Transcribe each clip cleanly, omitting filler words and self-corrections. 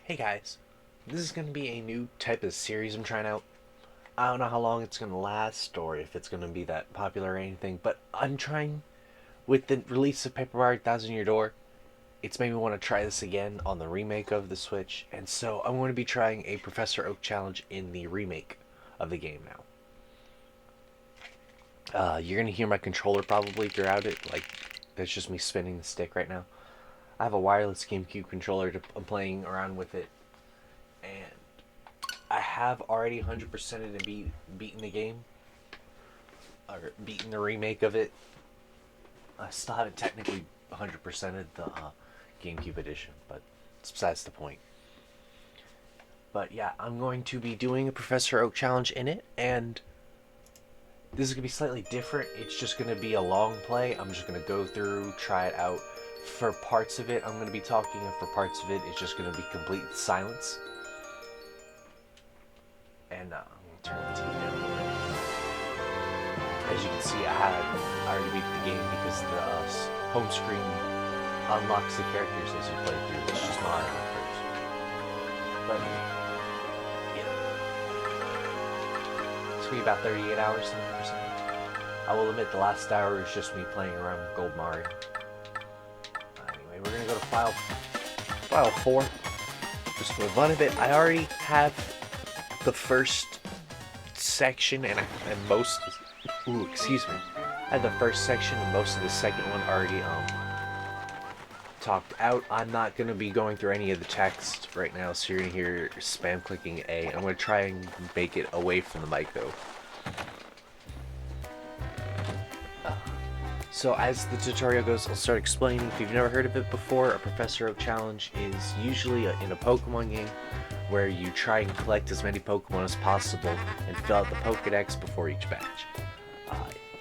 Hey guys, this is going to be a new type of series I'm trying out. I don't know how long it's going to last or if it's going to be that popular or anything, but I'm trying, with the release of Paper Martio 1000 Year Door, it's made me want to try this again on the remake of the Switch, and so I'm going to be trying a Professor Oak challenge in the remake of the game now. You're going to hear my controller probably throughout it, like, that's just me spinning the stick right now. I have a wireless GameCube controller I'm playing around with it, and I have already 100%ed and beaten the game, or beaten the remake of it. I still haven't technically 100%ed the GameCube edition, but it's besides the point. But yeah, I'm going to be doing a Professor Oak challenge in it, and this is going to be slightly different. It's just going to be a long play. I'm just going to go through, try it out. For parts of it, I'm going to be talking, and for parts of it, it's just going to be complete silence. And I'm going to turn the TV down a little bit. As you can see, I already beat the game because the home screen unlocks the characters as you play through. It's just Mario at first. But yeah, it's going to be about 38 hours, 70%. I will admit the last hour is just me playing around with Gold Mario. Anyway, we're going to go to file 4. Just for the fun of it, I already have the first section and most. Excuse me. I had the first section and most of the second one already talked out. I'm not going to be going through any of the text right now, so you're going to hear spam clicking A. I'm going to try and make it away from the mic though. So as the tutorial goes, I'll start explaining. If you've never heard of it before, a Professor Oak challenge is usually in a Pokemon game where you try and collect as many Pokemon as possible and fill out the Pokedex before each batch.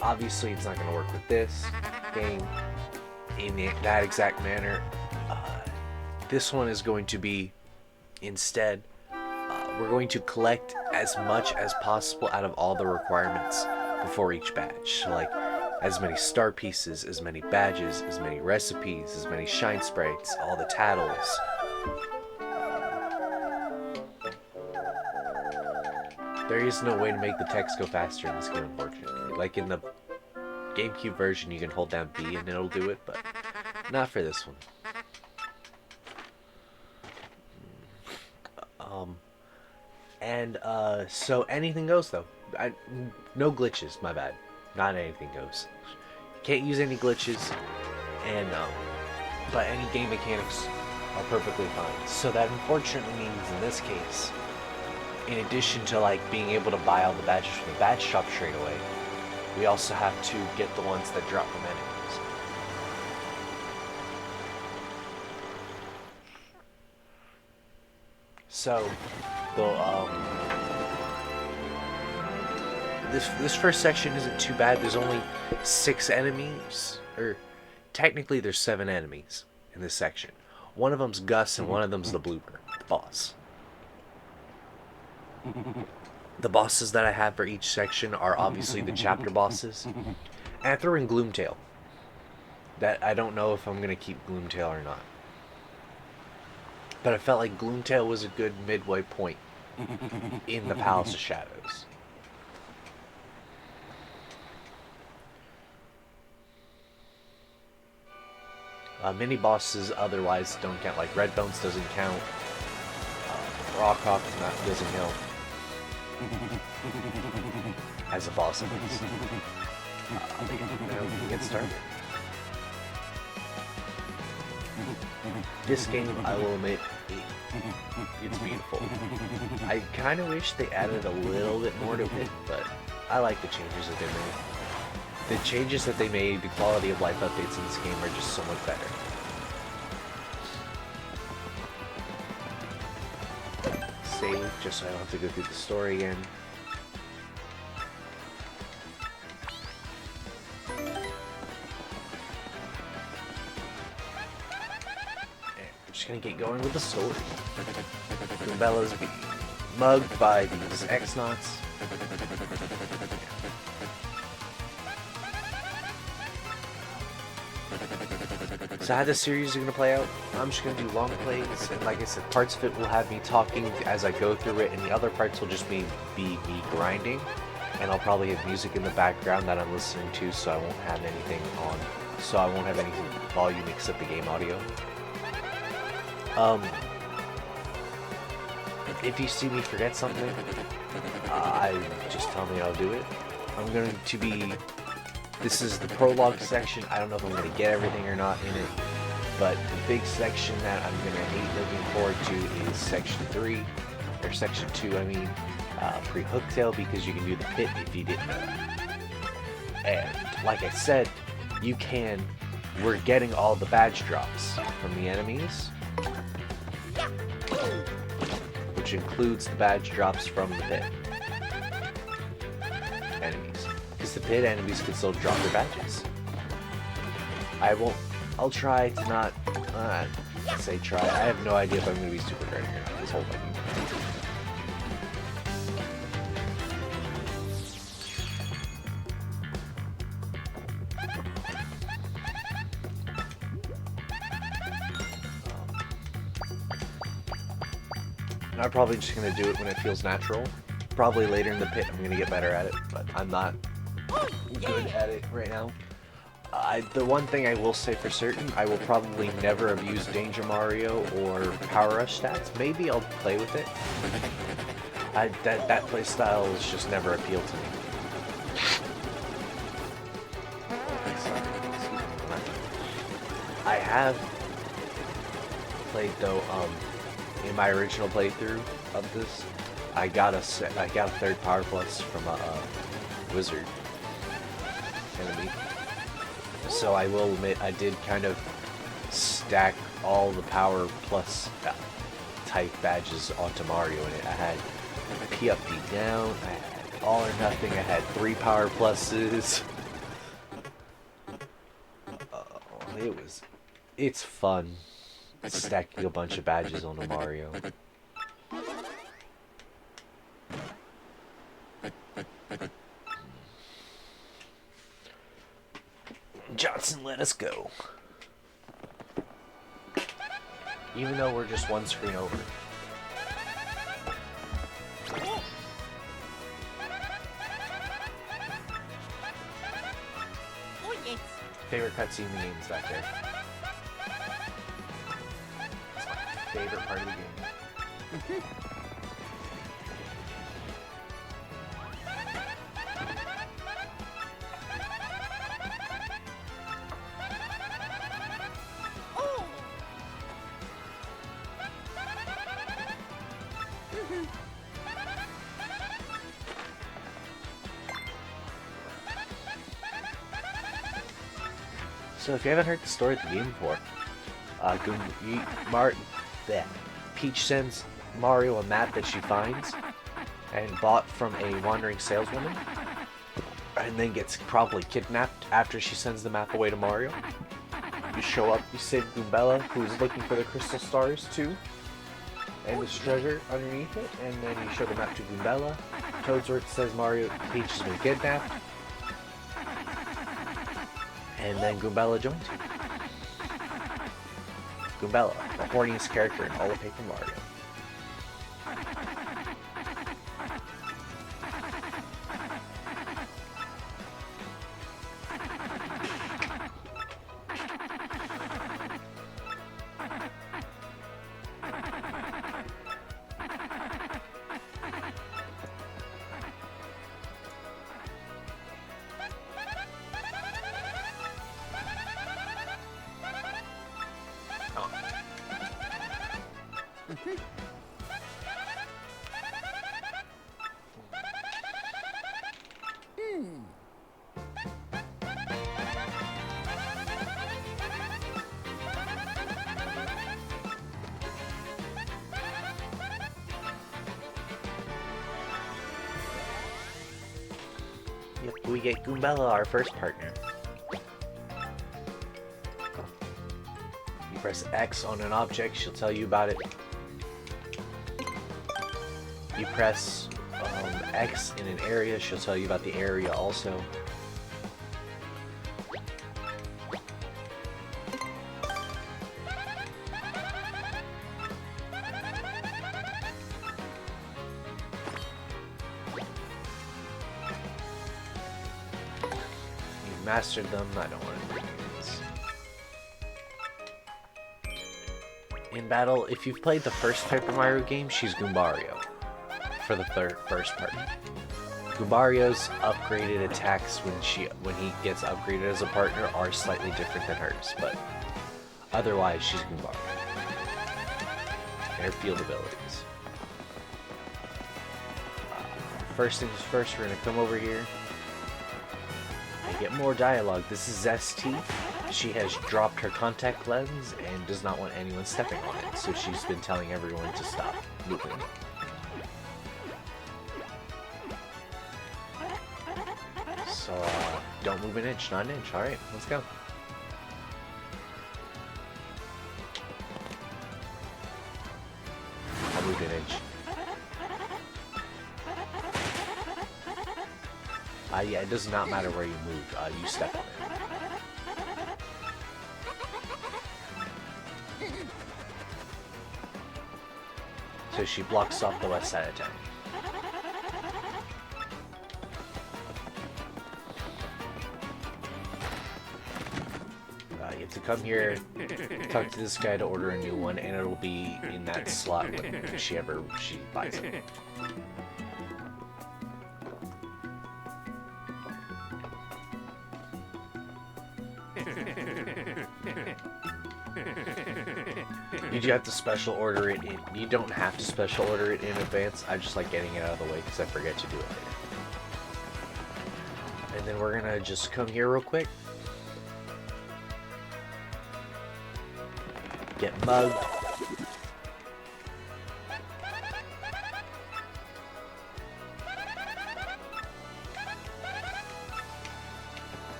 Obviously, it's not going to work with this game in that exact manner. This one is going to be, instead, we're going to collect as much as possible out of all the requirements before each batch. So, like, as many star pieces, as many badges, as many recipes, as many shine sprites, all the tattles. There is no way to make the text go faster in this game, unfortunately. Like in the GameCube version, you can hold down B and it'll do it, but not for this one. So anything goes though. No glitches, my bad. Not anything goes. Can't use any glitches, and but any game mechanics are perfectly fine. So that unfortunately means in this case, in addition to like being able to buy all the badges from the badge shop straight away, we also have to get the ones that drop from enemies. So this first section isn't too bad. There's only 6 enemies, or technically there's 7 enemies in this section. One of them's Gus and one of them's the Blooper, the boss. The bosses that I have for each section are obviously the chapter bosses. And I threw in Gloomtail. That I don't know if I'm going to keep Gloomtail or not. But I felt like Gloomtail was a good midway point in the Palace of Shadows. Mini bosses otherwise don't count, like Red Bones doesn't count. Rockhawk doesn't count. As a boss of this. Now we can get started. This game, I will admit, it's beautiful. I kind of wish they added a little bit more to it, but I like the changes that they made. The changes that they made, the quality of life updates in this game are just so much better. Save, just so I don't have to go through the story again. Just gonna get going with the story. Bella's being mugged by these X-Nauts. So how this series is going to play out, I'm just going to do long plays, and like I said, parts of it will have me talking as I go through it, and the other parts will just be me grinding, and I'll probably have music in the background that I'm listening to, so I won't have anything on, so I won't have any volume except the game audio. If you see me forget something, just tell me, I'll do it. I'm going to be... This is the prologue section. I don't know if I'm going to get everything or not in it, but the big section that I'm going to hate looking forward to is section 3, or section 2, I mean, pre-hooktail, because you can do the pit if you didn't know. And like I said, we're getting all the badge drops from the enemies, which includes the badge drops from the pit enemies. Because the pit enemies can still drop their badges. I'll try to not, say try, I have no idea if I'm going to be super great here this whole thing. I'm probably just going to do it when it feels natural. Probably later in the pit I'm going to get better at it, but I'm not good at it right now. The one thing I will say for certain, I will probably never abuse Danger Mario or Power Rush stats. Maybe I'll play with it. That playstyle has just never appealed to me. I have played though, in my original playthrough of this, I got a third power plus from a wizard enemy. So I will admit I did kind of stack all the power plus type badges onto Mario in it. I had P up, P down, I had all or nothing, I had 3 power pluses. It's fun stacking a bunch of badges onto Mario. Johnson, let us go. Even though we're just one screen over. Favorite cutscene in the game is back there. It's my favorite part of the game. So if you haven't heard the story of the game before, Peach sends Mario a map that she finds and bought from a wandering saleswoman, and then gets probably kidnapped after she sends the map away to Mario. You show up, you save Goombella, who's looking for the crystal stars too, and this treasure underneath it, and then you show the map to Goombella. Toadsworth says Peach has been kidnapped, and then Goombella joins you. Goombella, the horniest character in all of Paper Mario. Yep, we get Goombella, our first partner. You press X on an object, she'll tell you about it. You press X in an area, she'll tell you about the area also. mastered them. I don't want to bring in battle. If you've played the first Paper Mario game, she's Goombario for the first part. Goombario's upgraded attacks when he gets upgraded as a partner are slightly different than hers, but otherwise she's Goombario. And her field abilities. First things first, we're gonna come over here and get more dialogue. This is Zesty. She has dropped her contact lens and does not want anyone stepping on it, so she's been telling everyone to stop moving. So, don't move an inch, not an inch. Alright, let's go. I'll move an inch. Yeah, it does not matter where you move, you step on it. So she blocks off the west side of town. You have to come here, talk to this guy to order a new one, and it'll be in that slot when she buys it. You do have to special order it in. You don't have to special order it in advance. I just like getting it out of the way because I forget to do it later. And then we're gonna just come here real quick. Get mugged.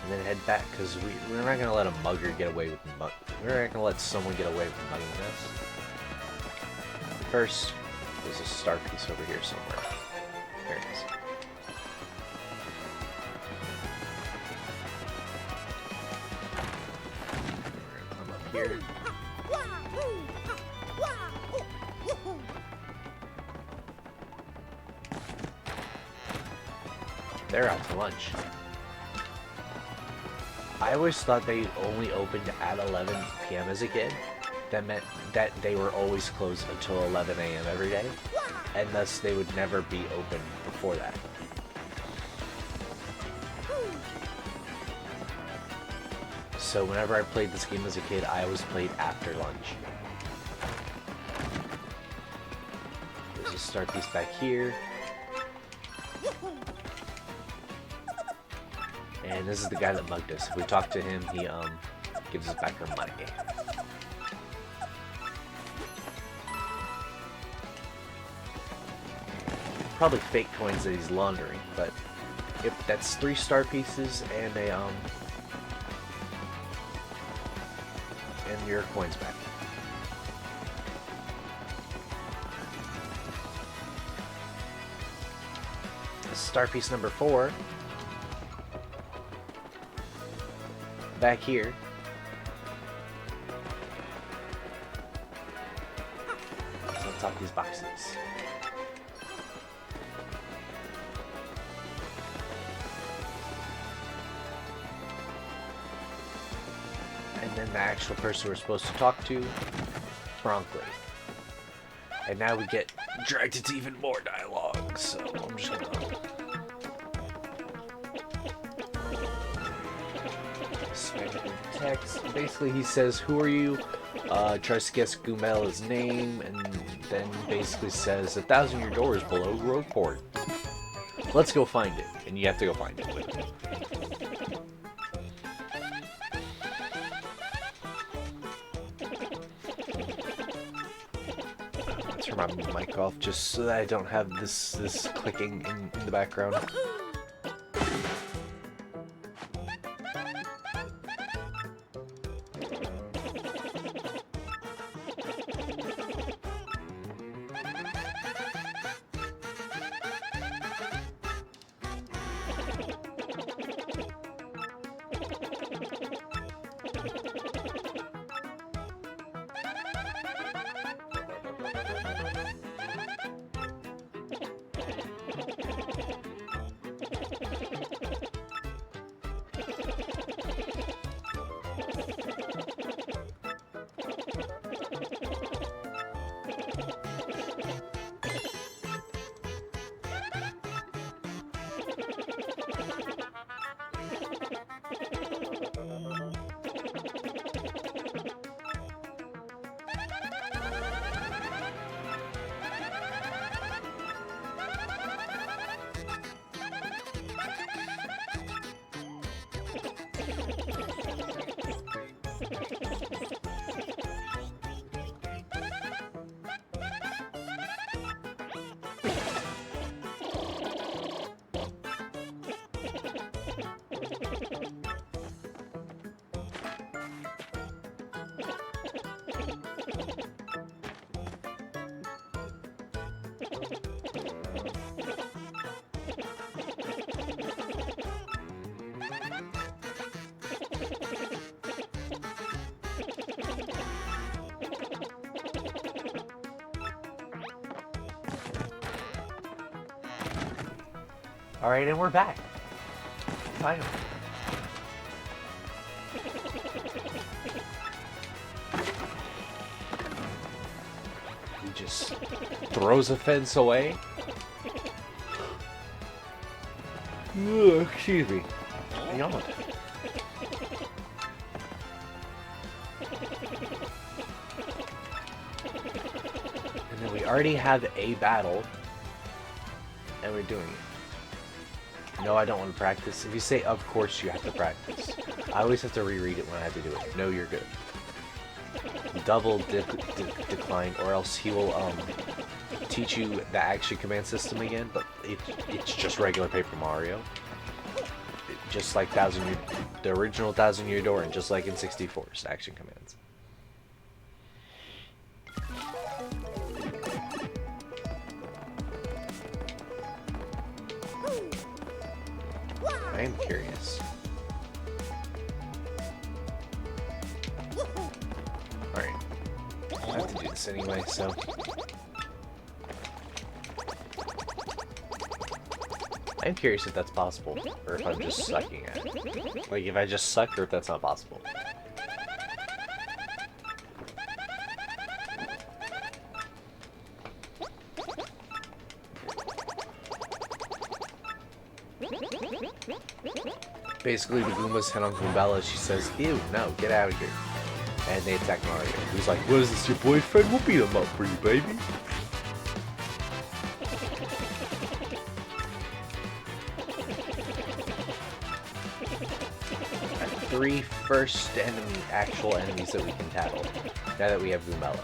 And then head back, because we're not going to let a mugger get away with we're not going to let someone get away with mugging us. First, there's a star piece over here somewhere. There it is. We're going to come up here. They're out to lunch. I always thought they only opened at 11 p.m. as a kid. That meant that they were always closed until 11 a.m. every day, and thus they would never be open before that. So whenever I played this game as a kid, I always played after lunch. There's a star piece back here. And this is the guy that mugged us. If we talk to him, he gives us back our money. Probably fake coins that he's laundering, but if that's 3 star pieces and a and your coins back. This is star piece number 4. Back here. So let's talk these boxes. And then the actual person we're supposed to talk to, Promptly. And now we get dragged into even more dialogue, so I'm just gonna text. Basically, he says, "Who are you?" Tries to guess Goomela's name, and then basically says, "1,000 your doors below Roadport. Let's go find it." And you have to go find it with him. Let's turn my mic off just so that I don't have this clicking in the background. Alright, and we're back. Finally. He just throws a fence away. Ugh, excuse me. Yawn. And then we already have a battle. And we're doing it. No, I don't want to practice. If you say of course you have to practice. I always have to reread it when I have to do it. No, you're good. Double decline, or else he will teach you the action command system again, but it's just regular Paper Mario. Just like the original 1000 Year Door, and just like in 64's action commands. I am curious. Alright. I have to do this anyway, so... I'm curious if that's possible, or if I'm just sucking at it. Like, if I just suck, or if that's not possible. Basically, the Goombas hit on Goombella. She says, "Ew, no, get out of here." And they attack Mario. He's like, "What is this, your boyfriend? We'll beat him up for you, baby." Three first actual enemies that we can tackle, now that we have Goombella.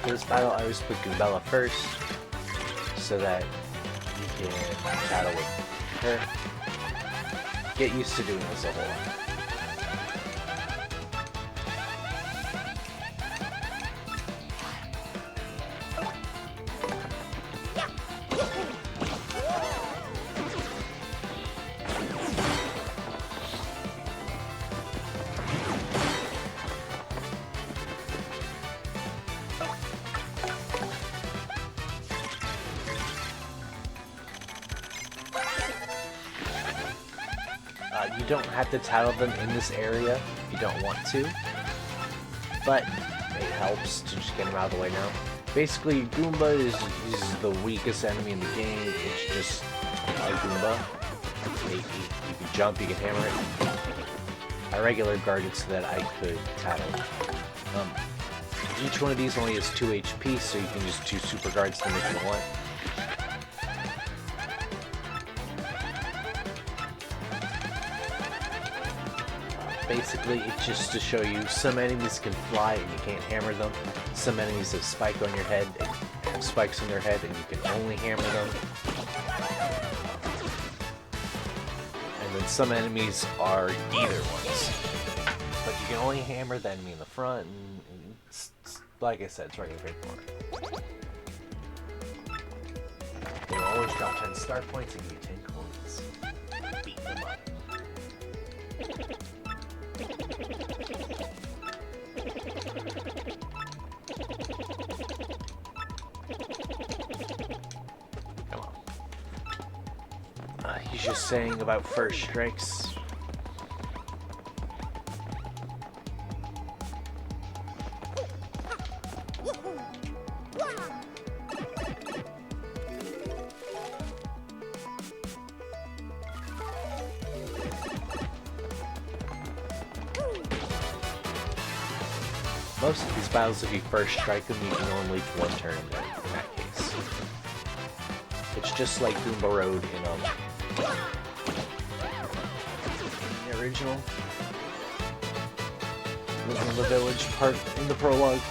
For this battle, I always put Goombella first, so that you can battle with her. Get used to doing this a whole lot. You don't have to tattle them in this area if you don't want to, but it helps to just get them out of the way now. Basically, Goomba is the weakest enemy in the game. It's just a Goomba. You can jump, you can hammer it. I regular guarded so that I could tattle. Each one of these only has 2 HP, so you can just do super guards to make them one. Basically, it's just to show you some enemies can fly and you can't hammer them. Some enemies have spike on your head and have spikes on their head and you can only hammer them. And then some enemies are either ones. But you can only hammer the enemy in the front, and like I said, it's regular Paper Mario. They'll always drop 10 star points and give you 10 coins. Beat them up. Come on. He's just saying about first strikes. Most of these battles, if you first strike them, you can only lead one turn in that case. It's just like Goomba Road in the original. Living in the village part in the prologue.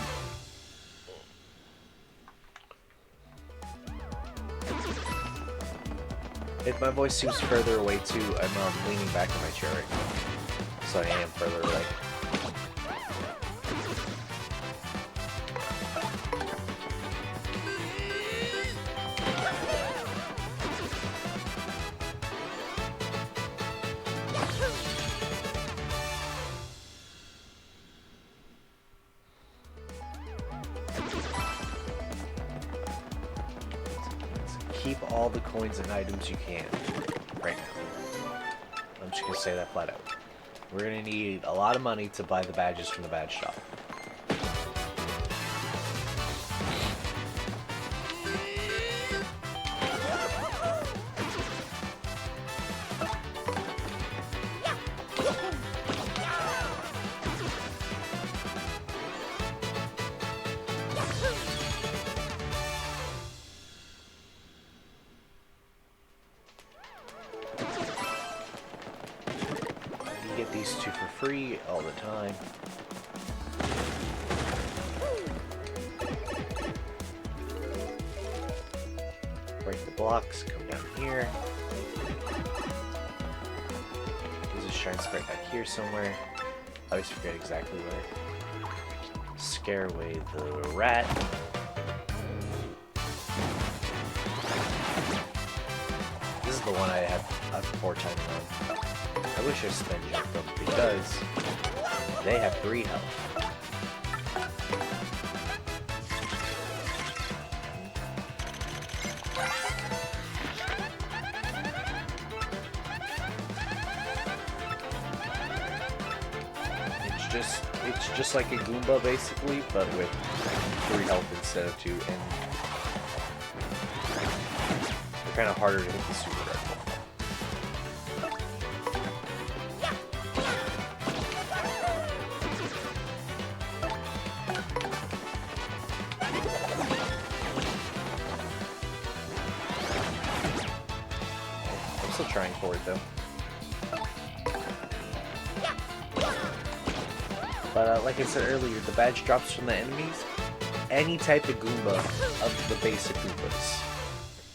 If my voice seems further away too, I'm leaning back in my chair right now. So I am further away. keep all the coins and items you can right now. I'm just gonna say that flat out. We're gonna need a lot of money to buy the badges from the badge shop. Get these two for free all the time. Break the blocks, come down here. There's a shrine sprite back here somewhere. I always forget exactly where. Scare away the rat. This is the one I have a 4 times on. I wish I spent jump them because they have 3 health. It's just like a Goomba basically, but with 3 health instead of 2, and they're kind of harder to hit the super red ball. Still trying for it though. But like I said earlier, the badge drops from the enemies. Any type of Goomba of the basic Goombas.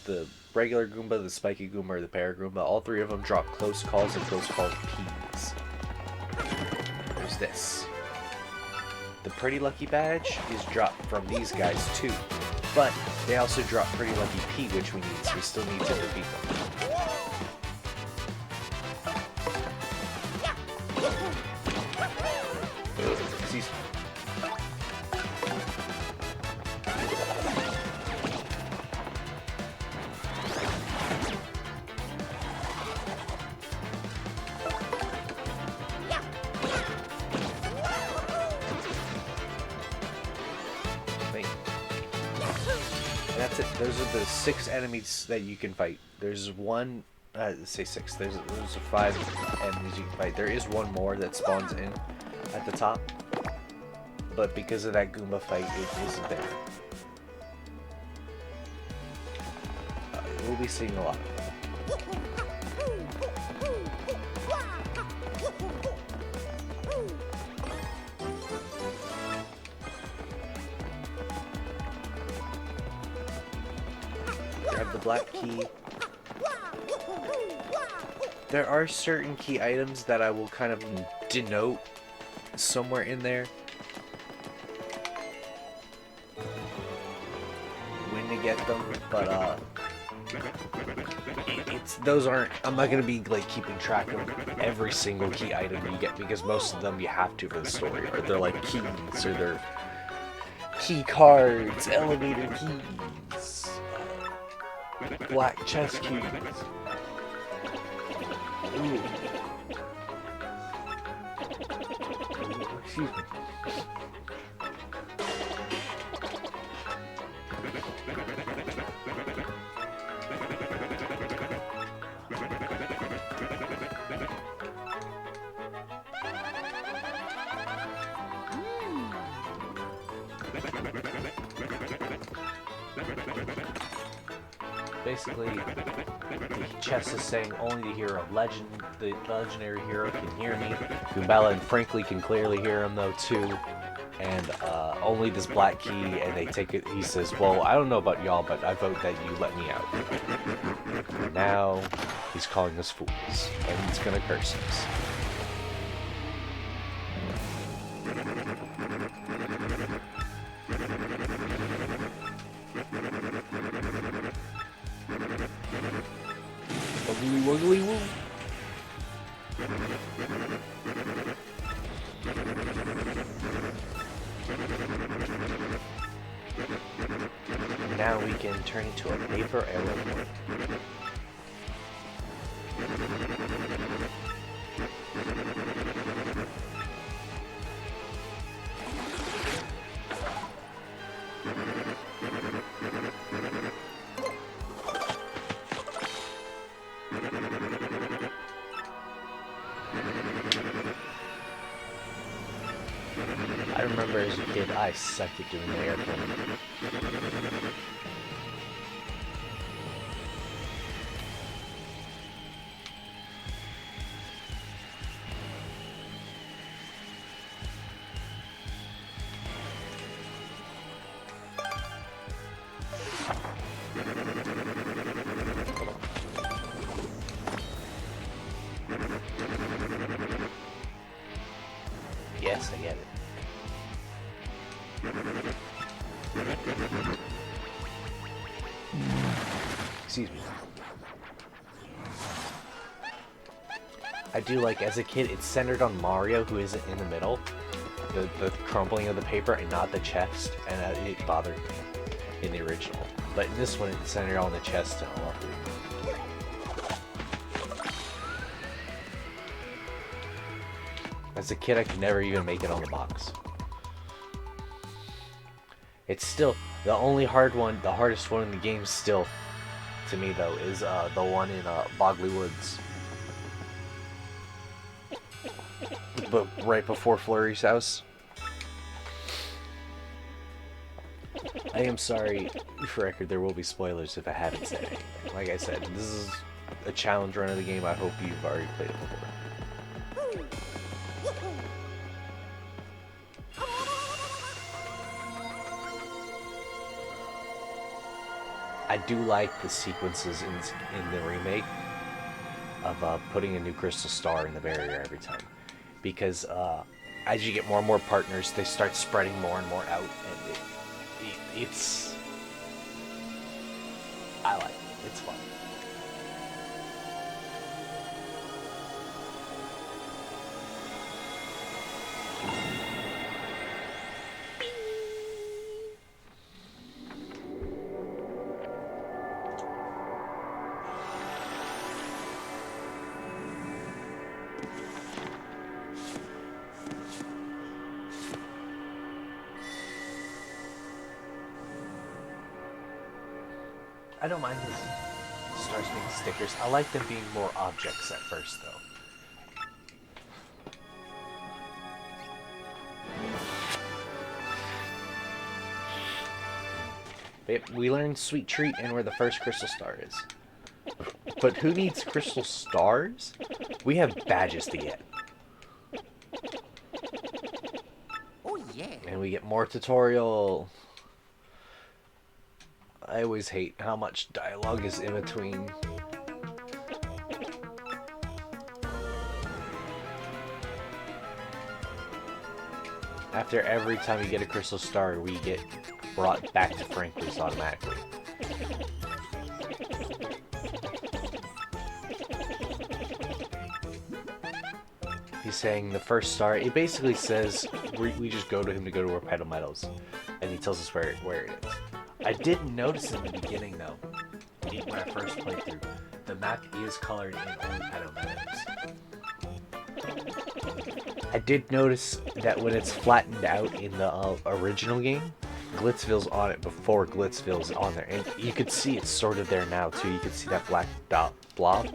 The regular Goomba, the spiky Goomba, or the Para Goomba, all 3 of them drop close calls and close call Ps. There's this. The Pretty Lucky badge is dropped from these guys too. But they also drop Pretty Lucky P, which we need, so we still need to defeat them. That's it. Those are the 6 enemies that you can fight. There's one, say 6. There's 5 enemies you can fight. There is one more that spawns in at the top, but because of that Goomba fight, it isn't there. We'll be seeing a lot of them. Grab the black key. There are certain key items that I will kind of denote somewhere in there when to get them, but those aren't, I'm not gonna be like keeping track of every single key item you get, because most of them you have to for the story, or they're like keys, or they're key cards, elevator keys, black chest keys. Ooh. Excuse me. Basically, the chest is saying only the hero of legend, the legendary hero can hear me. Goombella and Frankly can clearly hear him though too, and only this black key. And they take it. He says, "Well, I don't know about y'all, but I vote that you let me out." And now he's calling us fools, and he's gonna curse us. Wiggly wiggly woo. now we can turn into a paper aeroplane. I remember as a kid, I sucked at doing the airplane. Yes, I get it. Excuse me. I do like, as a kid, it's centered on Mario, who isn't in the middle. The crumbling of the paper and not the chest, and it bothered me in the original. But in this one, it's centered on the chest and all. As a kid, I could never even make it on the box. It's still the only hard one, the hardest one in the game still, to me though, is the one in Bogley Woods. But right before Flurry's house. I am sorry, for record, there will be spoilers if I haven't said anything. Like I said, this is a challenge run of the game. I hope you've already played it before. I do like the sequences in the remake of putting a new crystal star in the barrier every time, because as you get more and more partners, they start spreading more and more out, and it's I like it. It's fun. I don't mind the stars being stickers. I like them being more objects at first, though. We learned Sweet Treat and where the first crystal star is. But who needs crystal stars? We have badges to get. Oh yeah. And we get more tutorial. I always hate how much dialogue is in between. After every time you get a crystal star, we get brought back to Franklin's automatically. He's saying the first star, it basically says we just go to him to go to our Petal Meadows, and he tells us where it is. I didn't notice in the beginning, though, when I first played through, the map is colored in only Petal Meadows. I did notice that when it's flattened out in the original game, Glitzville's on it before Glitzville's on there. And you could see it's sort of there now, too. You could see that black dot blob.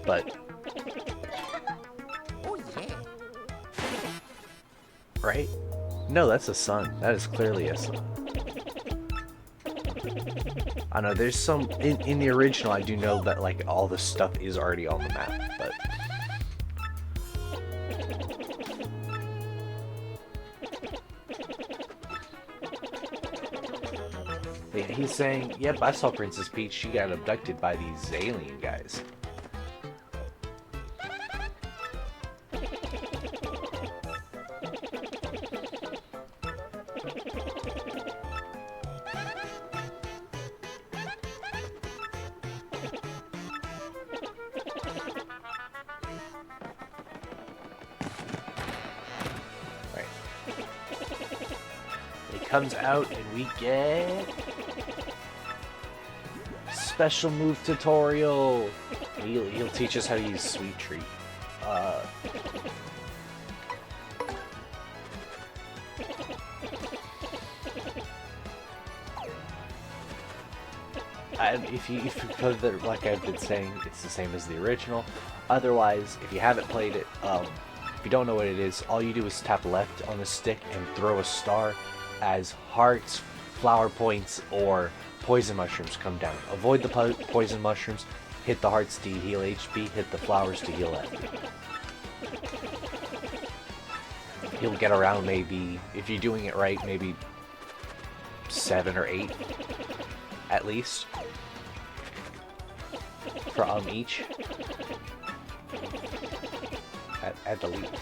But... Oh yeah. Right? No, that's a sun. That is clearly a sun. I know, there's some... In the original, I do know that, like, all the stuff is already on the map, but... Yeah, he's saying, yep, I saw Princess Peach. She got abducted by these alien guys. comes out and we get special move tutorial. He'll teach us how to use Sweet Treat. If you play the, like I've been saying, it's the same as the original. Otherwise, if you haven't played it, if you don't know what it is, all you do is tap left on the stick and throw a star as hearts, flower points, or poison mushrooms come down. Avoid the poison mushrooms, hit the hearts to heal HP, hit the flowers to heal F. You'll get around maybe, if you're doing it right, maybe 7 or 8 at least for each at the least.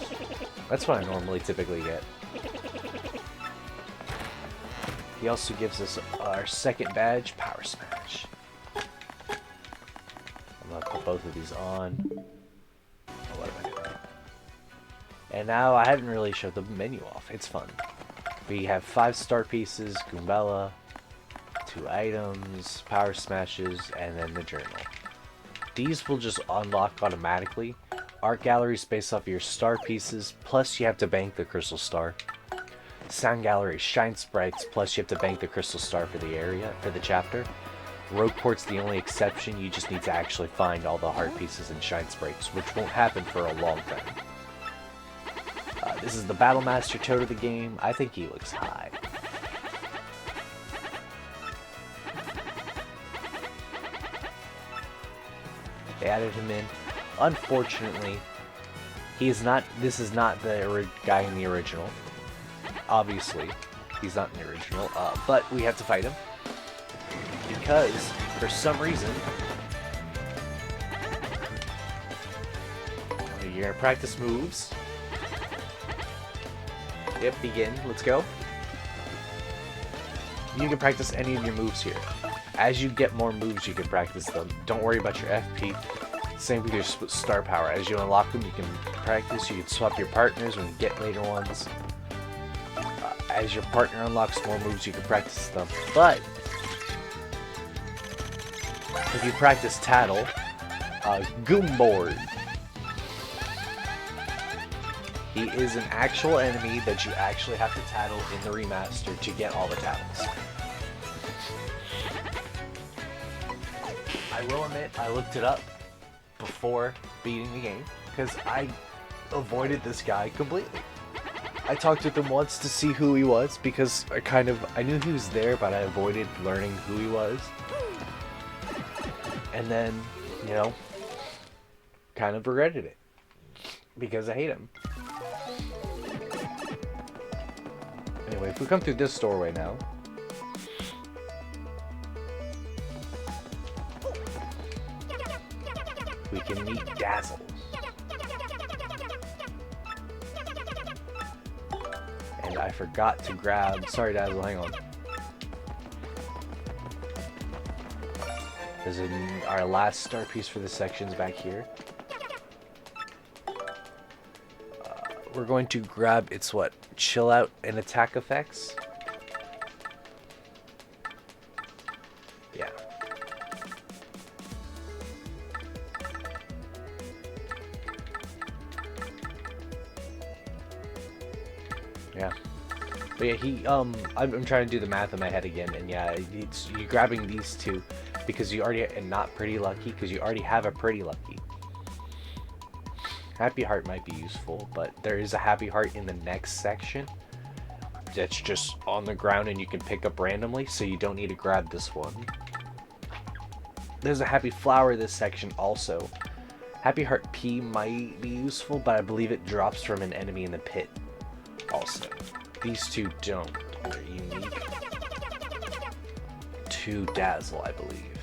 That's what I normally typically get. He also gives us our second badge, Power Smash. I'm gonna put both of these on. Oh, what am I doing? And now I haven't really showed the menu off. It's fun. We have 5 star pieces, Goombella, 2 items, Power Smashes, and then the journal. These will just unlock automatically. Art gallery is based off your star pieces, plus you have to bank the crystal star. Sound gallery, shine sprites, plus you have to bank the crystal star for the area, for the chapter. Rogue port's the only exception. You just need to actually find all the heart pieces and shine sprites, which won't happen for a long time. This is the Battle Master Toad of the game. I think he looks high. They added him in. Unfortunately, he is not. This is not the guy in the original. Obviously, he's not in the original. But we have to fight him because, for some reason, you're gonna practice moves. Yep, begin. Let's go. You can practice any of your moves here. As you get more moves, you can practice them. Don't worry about your FP. Same with your star power. As you unlock them, you can practice. You can swap your partners when you get later ones. As your partner unlocks more moves, you can practice them. But if you practice Tattle, Goomboard. He is an actual enemy that you actually have to tattle in the remaster to get all the tattles. I will admit, I looked it up before beating the game because I avoided this guy completely. I talked with him once to see who he was because I knew he was there, but I avoided learning who he was. And then, you know, kind of regretted it because I hate him. Anyway, if we come through this doorway now, we can meet Dazzle. And I forgot to grab... Sorry, Dazzle, hang on. This is our last star piece for the sections back here. We're going to grab its what? Chill out and attack effects? Yeah. Yeah. But yeah, I'm trying to do the math in my head again, and yeah, you're grabbing these two because you already, and not Pretty Lucky, because you already have a Pretty Lucky. Happy Heart might be useful, but there is a Happy Heart in the next section that's just on the ground and you can pick up randomly, so you don't need to grab this one. There's a Happy Flower this section also. Happy Heart P might be useful, but I believe it drops from an enemy in the pit also. These two don't. They're unique to Dazzle, I believe.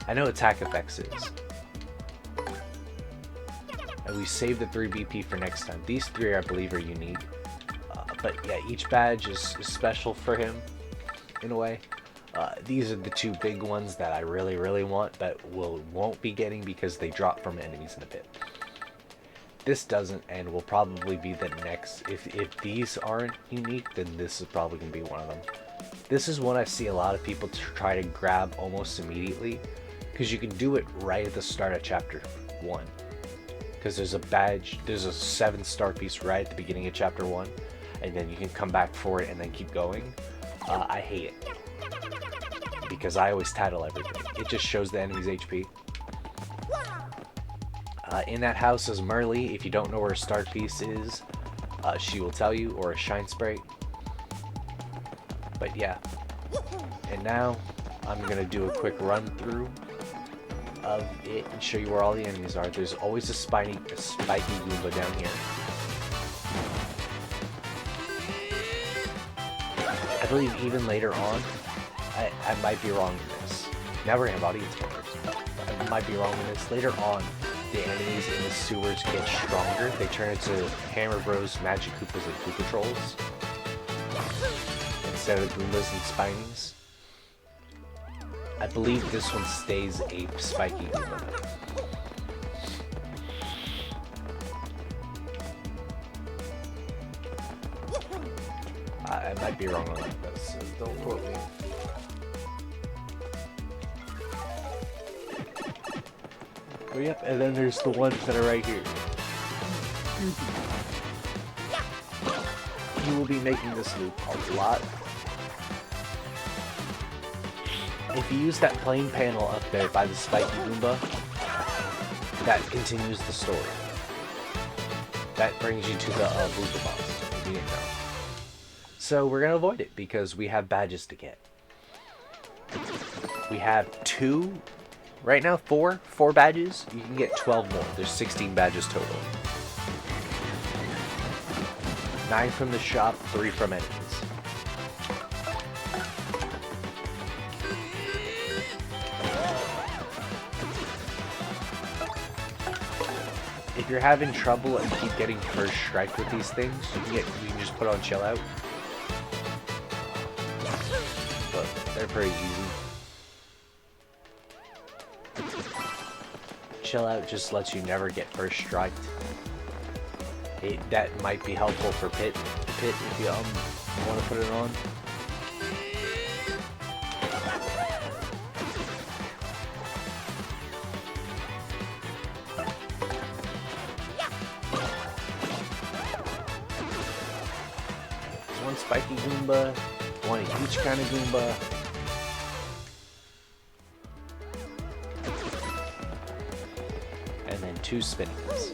I know Attack Effects is. And we save the 3 BP for next time. These 3, I believe, are unique. But yeah, each badge is special for him, in a way. These are the 2 big ones that I really, really want, but won't be getting because they drop from enemies in the pit. This doesn't, and will probably be the next. If these aren't unique, then this is probably going to be one of them. This is one I see a lot of people try to grab almost immediately, because you can do it right at the start of chapter 1. Because there's a badge, there's a 7-star piece right at the beginning of chapter 1, and then you can come back for it and then keep going. I hate it, because I always title everything. It just shows the enemy's HP. In that house is Merly. If you don't know where a star piece is, she will tell you, or a shine sprite. But yeah. And now, I'm going to do a quick run through of it and show you where all the enemies are. There's always a spiky Goomba down here. I believe even later on, I might be wrong in this. Now we're going to have audience members. I might be wrong in this. Later on, the enemies in the sewers get stronger. They turn into Hammer Bros, Magic Koopas, and Koopa Trolls instead of Goombas and Spinies. I believe this one stays a spiky Goomba. I might be wrong on that, so don't quote me. Oh, yep, and then there's the ones that are right here. You will be making this loop a lot. If you use that plain panel up there by the spiky Goomba, that continues the story. That brings you to the Goomba boss, if you didn't know. So we're going to avoid it because we have badges to get. We have 2, right now 4 badges. You can get 12 more. There's 16 badges total. 9 from the shop, 3 from enemies. If you're having trouble and keep getting first strike with these things, you can just put on chill out. But they're pretty easy. Chill out just lets you never get first striked. That might be helpful for Pit if you want to put it on. There's one spiky Goomba, one of each kind of Goomba. And then 2 spinnies.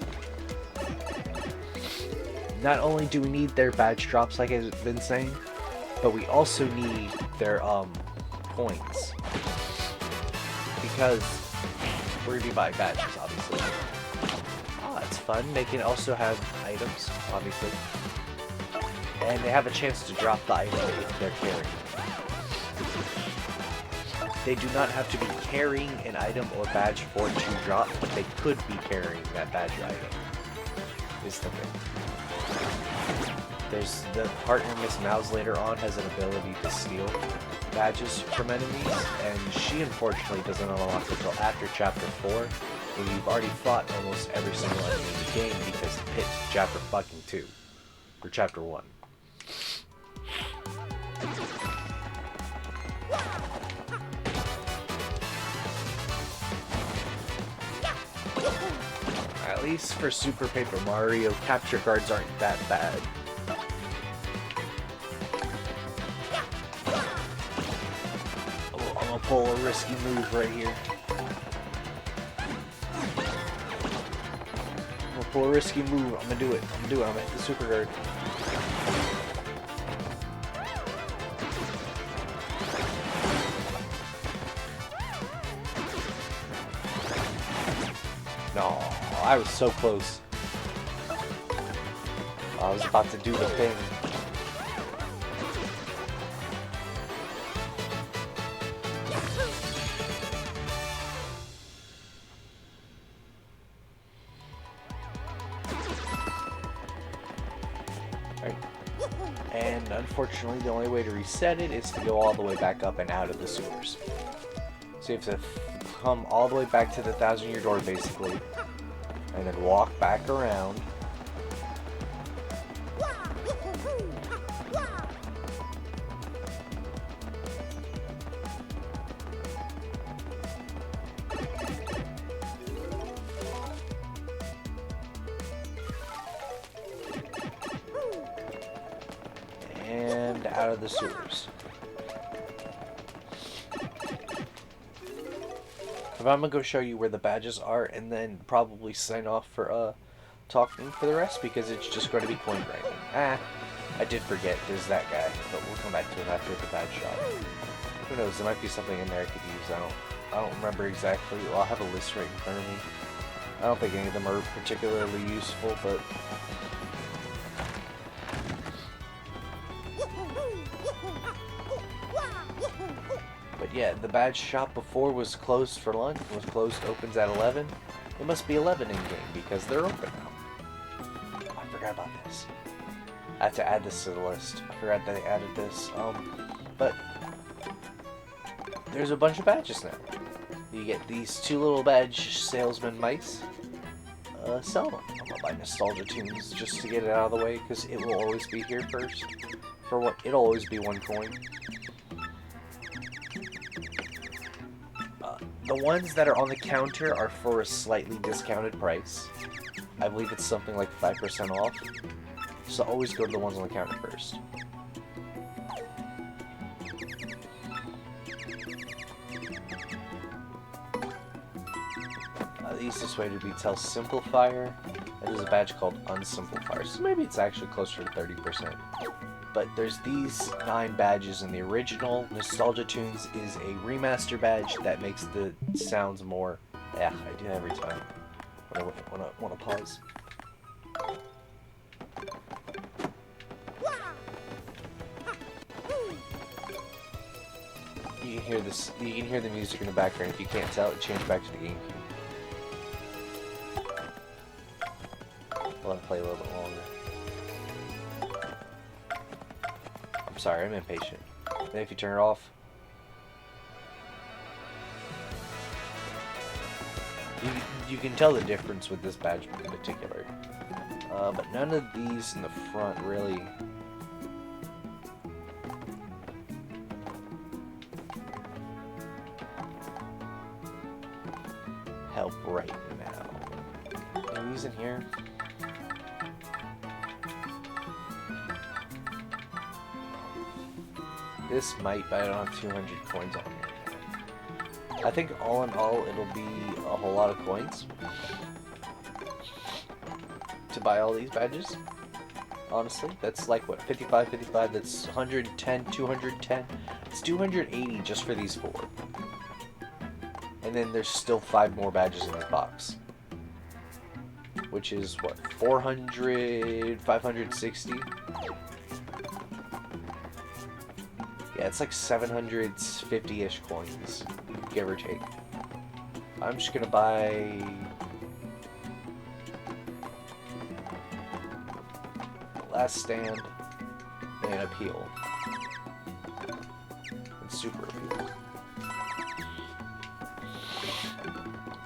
Not only do we need their badge drops, like I've been saying, but we also need their points, because we're gonna be buying badges, obviously. Oh, it's fun. They can also have items, obviously, and they have a chance to drop the item if they're carrying. They do not have to be carrying an item or badge for it to drop, but they could be carrying that badge or item. Is the thing. There's the partner, Miss Mouse, later on has an ability to steal badges from enemies, and she unfortunately doesn't unlock until after chapter 4, when you've already fought almost every single enemy in the game, because Pit's chapter fucking 2, or chapter 1. At least for Super Paper Mario, capture cards aren't that bad. Oh, I'm gonna pull a risky move right here. I'm gonna pull a risky move. I'm gonna do it. I'm gonna hit the super guard. No. I was so close. I was about to do the thing. Right. And unfortunately, the only way to reset it is to go all the way back up and out of the sewers. So you have to come all the way back to the 1,000-year door, basically. and then walk back around. And out of the sewers. But I'm gonna go show you where the badges are and then probably sign off for talking for the rest because it's just going to be coin grinding. I did forget there's that guy, but we'll come back to him after the badge shop. Who knows, there might be something in there I could use. I don't remember exactly. Well, I'll have a list right in front of me. I don't think any of them are particularly useful, but yeah, the badge shop before was closed for lunch. Opens at 11. It must be 11 in game because they're open now. Oh, I forgot about this. I have to add this to the list. I forgot that I added this. But there's a bunch of badges now. You get these 2 little badge salesman mice. Sell them. I'm gonna buy nostalgia tunes just to get it out of the way because it will always be here first. For what? It'll always be 1 coin. The ones that are on the counter are for a slightly discounted price. I believe it's something like 5% off. So always go to the ones on the counter first. The easiest way to be tell Simplifier. And there's a badge called Unsimplifier. So maybe it's actually closer to 30%. But there's these 9 badges, and the original Nostalgia Tunes is a remaster badge that makes the sounds more. Yeah, I do that every time when I want to pause. You can hear this. You can hear the music in the background. If you can't tell, it changed back to the GameCube. I'll let it play a little bit longer. I'm sorry, I'm impatient. Maybe if you turn it off. You can tell the difference with this badge in particular. But none of these in the front really help right now. Are these in here? This might, but I don't have 200 coins on me. I think all in all, it'll be a whole lot of coins to buy all these badges. Honestly, that's like what, 55, 55, that's 110, 210. It's 280 just for these 4. And then there's still 5 more badges in this box. Which is what, 400, 560? Yeah, it's like 750-ish coins, give or take. I'm just gonna buy Last Stand and Appeal. And Super Appeal.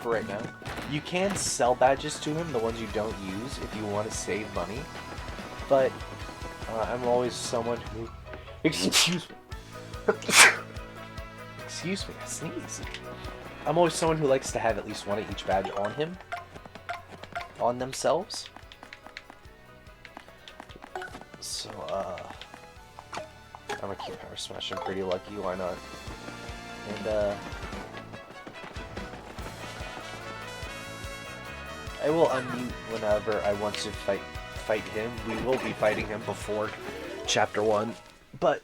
For right now. You can sell badges to him, the ones you don't use, if you want to save money. But I'm always someone who... Excuse me. Excuse me, I sneezed. I'm always someone who likes to have at least one of each badge on him. On themselves. So, I'm gonna keep Power Smash. I'm pretty lucky, why not? And, I will unmute whenever I want to fight him. We will be fighting him before Chapter 1. But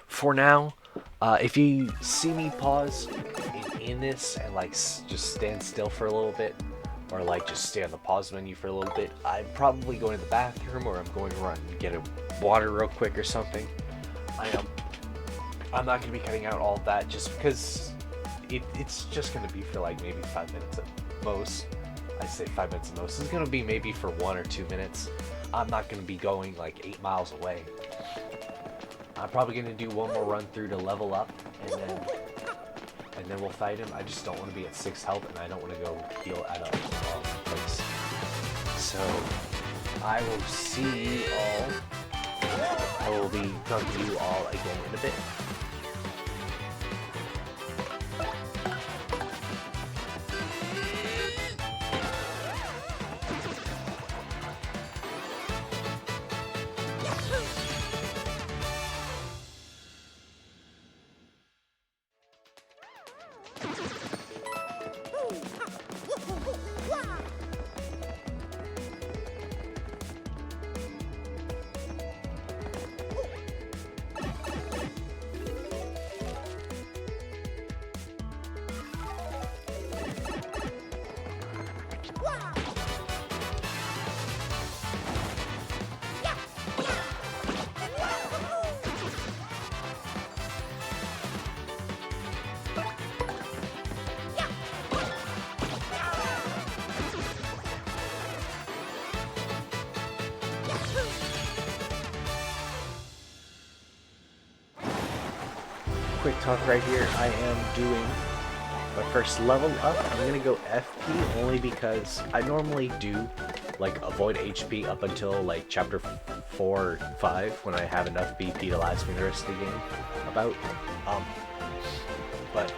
for now, if you see me pause in this and like just stand still for a little bit, or like just stay on the pause menu for a little bit, I'm probably going to the bathroom, or I'm going to run and get a water real quick or something. I'm not going to be cutting out all of that just because it's just going to be for like maybe 5 minutes at most. I say 5 minutes at most. It's going to be maybe for 1 or 2 minutes. I'm not going to be going like 8 miles away. I'm probably going to do one more run through to level up, and then we'll fight him. I just don't want to be at 6 health, and I don't want to go heal at a place. So I will see you all. I will be talking to you all again in a bit. Quick talk right here. I am doing my first level up. I'm gonna go FP only because I normally do like avoid HP up until like chapter 4 or 5 when I have enough BP to last me the rest of the game. But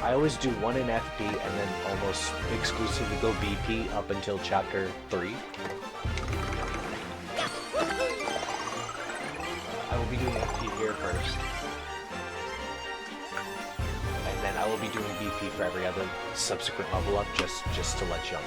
I always do 1 in FP and then almost exclusively go BP up until chapter 3. I will be doing FP here first. And I will be doing BP for every other subsequent level up, just to let you know.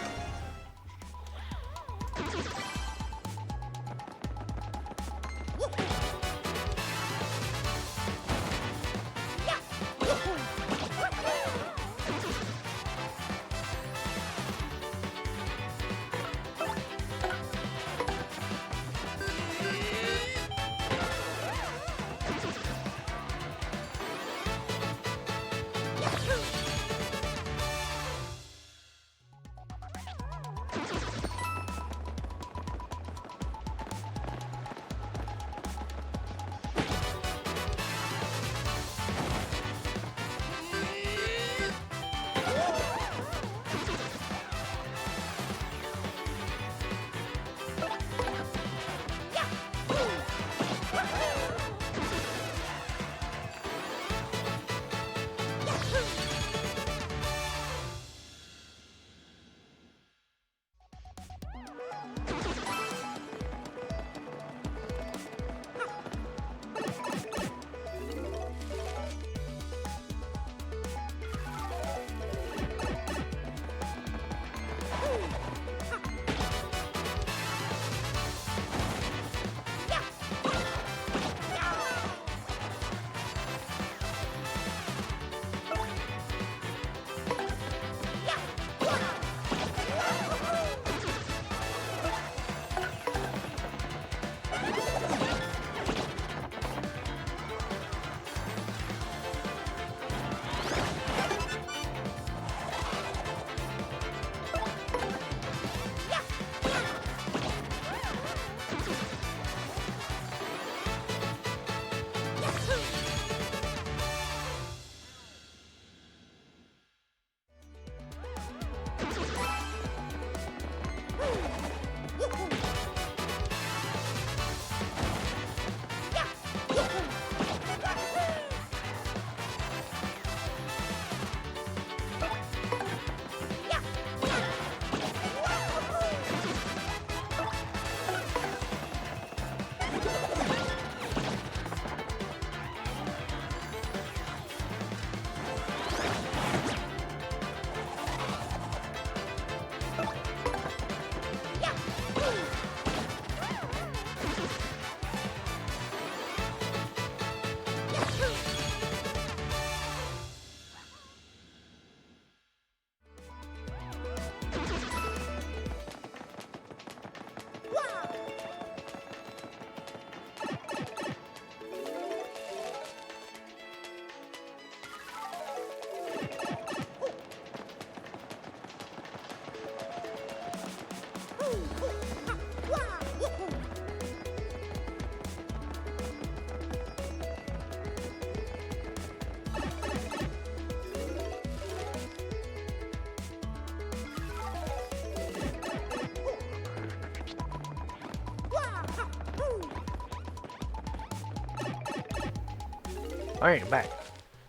Alright, I'm back.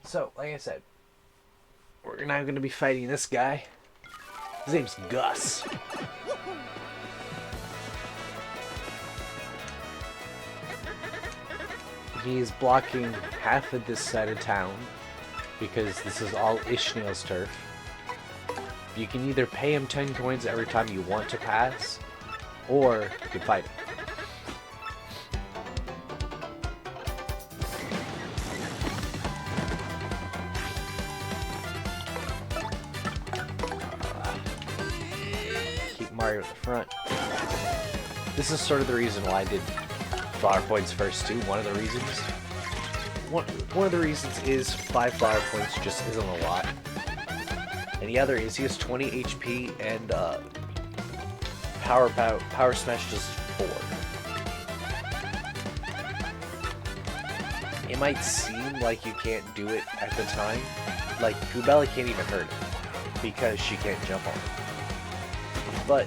So, like I said, we're now going to be fighting this guy. His name's Gus. He's blocking half of this side of town because this is all Ishmael's turf. You can either pay him 10 coins every time you want to pass, or you can fight him. Keep Mario at the front. This is sort of the reason why I did flower points first too. One of the reasons. One of the reasons is 5 flower points just isn't a lot. And the other is he has 20 HP and Power Smash does 4. It might seem like you can't do it at the time. Like, Goobella can't even hurt him because she can't jump on him. But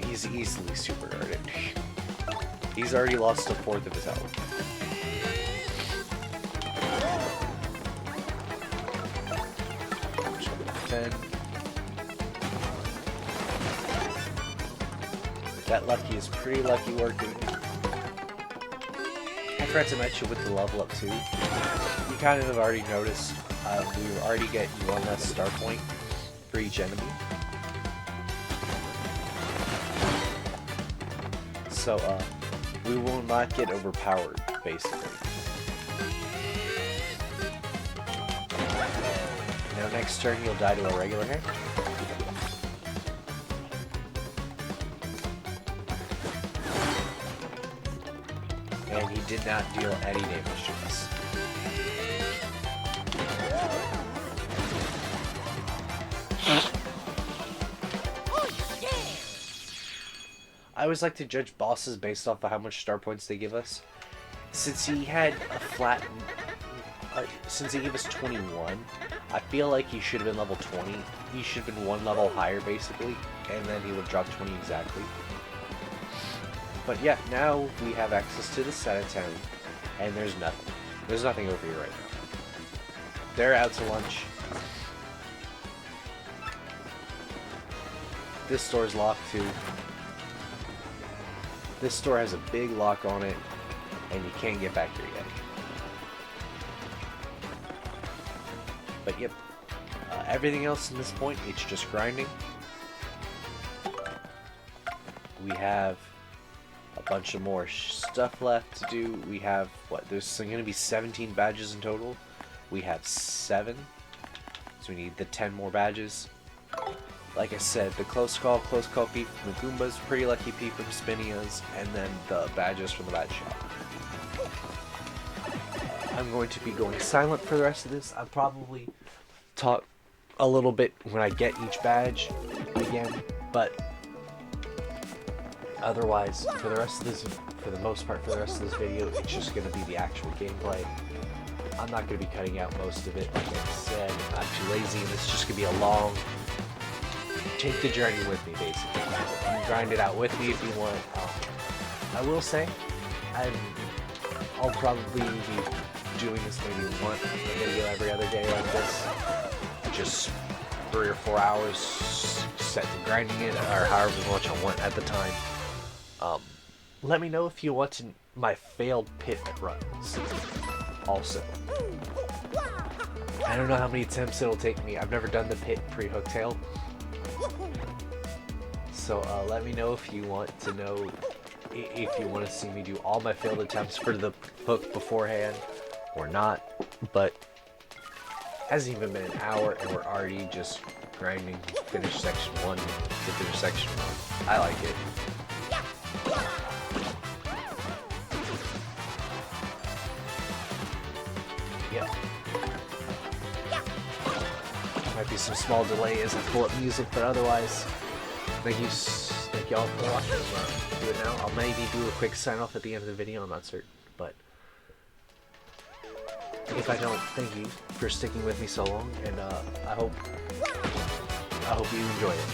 he's easily super guarded. He's already lost a fourth of his health. That lucky is pretty lucky working. I forgot to mention with the level up too. You kind of have already noticed we already get one less star point for each enemy. So we will not get overpowered basically. Now next turn you'll die to a regular hand. And he did not deal any damage to us. I always like to judge bosses based off of how much star points they give us. Since he had a flat... since he gave us 21, I feel like he should have been level 20. He should have been one level higher, basically, and then he would drop 20 exactly. But yeah, now we have access to the side of town, and there's nothing. There's nothing over here right now. They're out to lunch. This store's locked too. This store has a big lock on it, and you can't get back here yet. But yep, everything else in this point, it's just grinding. We have a bunch of more stuff left to do. We have, what, there's going to be 17 badges in total. We have 7, so we need the 10 more badges. Like I said, the close call P from the Goombas, pretty lucky P from Spinias, and then the badges from the Badge Shop. I'm going to be going silent for the rest of this. I'll probably talk a little bit when I get each badge again, but otherwise, for the rest of this, for the most part, for the rest of this video, it's just going to be the actual gameplay. I'm not going to be cutting out most of it. Like I said, I'm too lazy, and it's just going to be a long... Take the journey with me, basically. You can grind it out with me if you want. I will say, I'll probably be doing this maybe one video every other day like this. Just 3 or 4 hours set to grinding it, or however much I want at the time. Let me know if you want my failed pit runs. Also, I don't know how many attempts it'll take me. I've never done the pit pre-hooktail. So let me know if you want to know, if you want to see me do all my failed attempts for the hook beforehand or not. But it hasn't even been an hour and we're already just grinding finish section 1 to finish section 1. I like it. Yeah. Might be some small delay as I pull up music, but otherwise, thank y'all for watching. Do it now. I'll maybe do a quick sign off at the end of the video. I'm not certain, but if I don't, thank you for sticking with me so long, and I hope you enjoy it.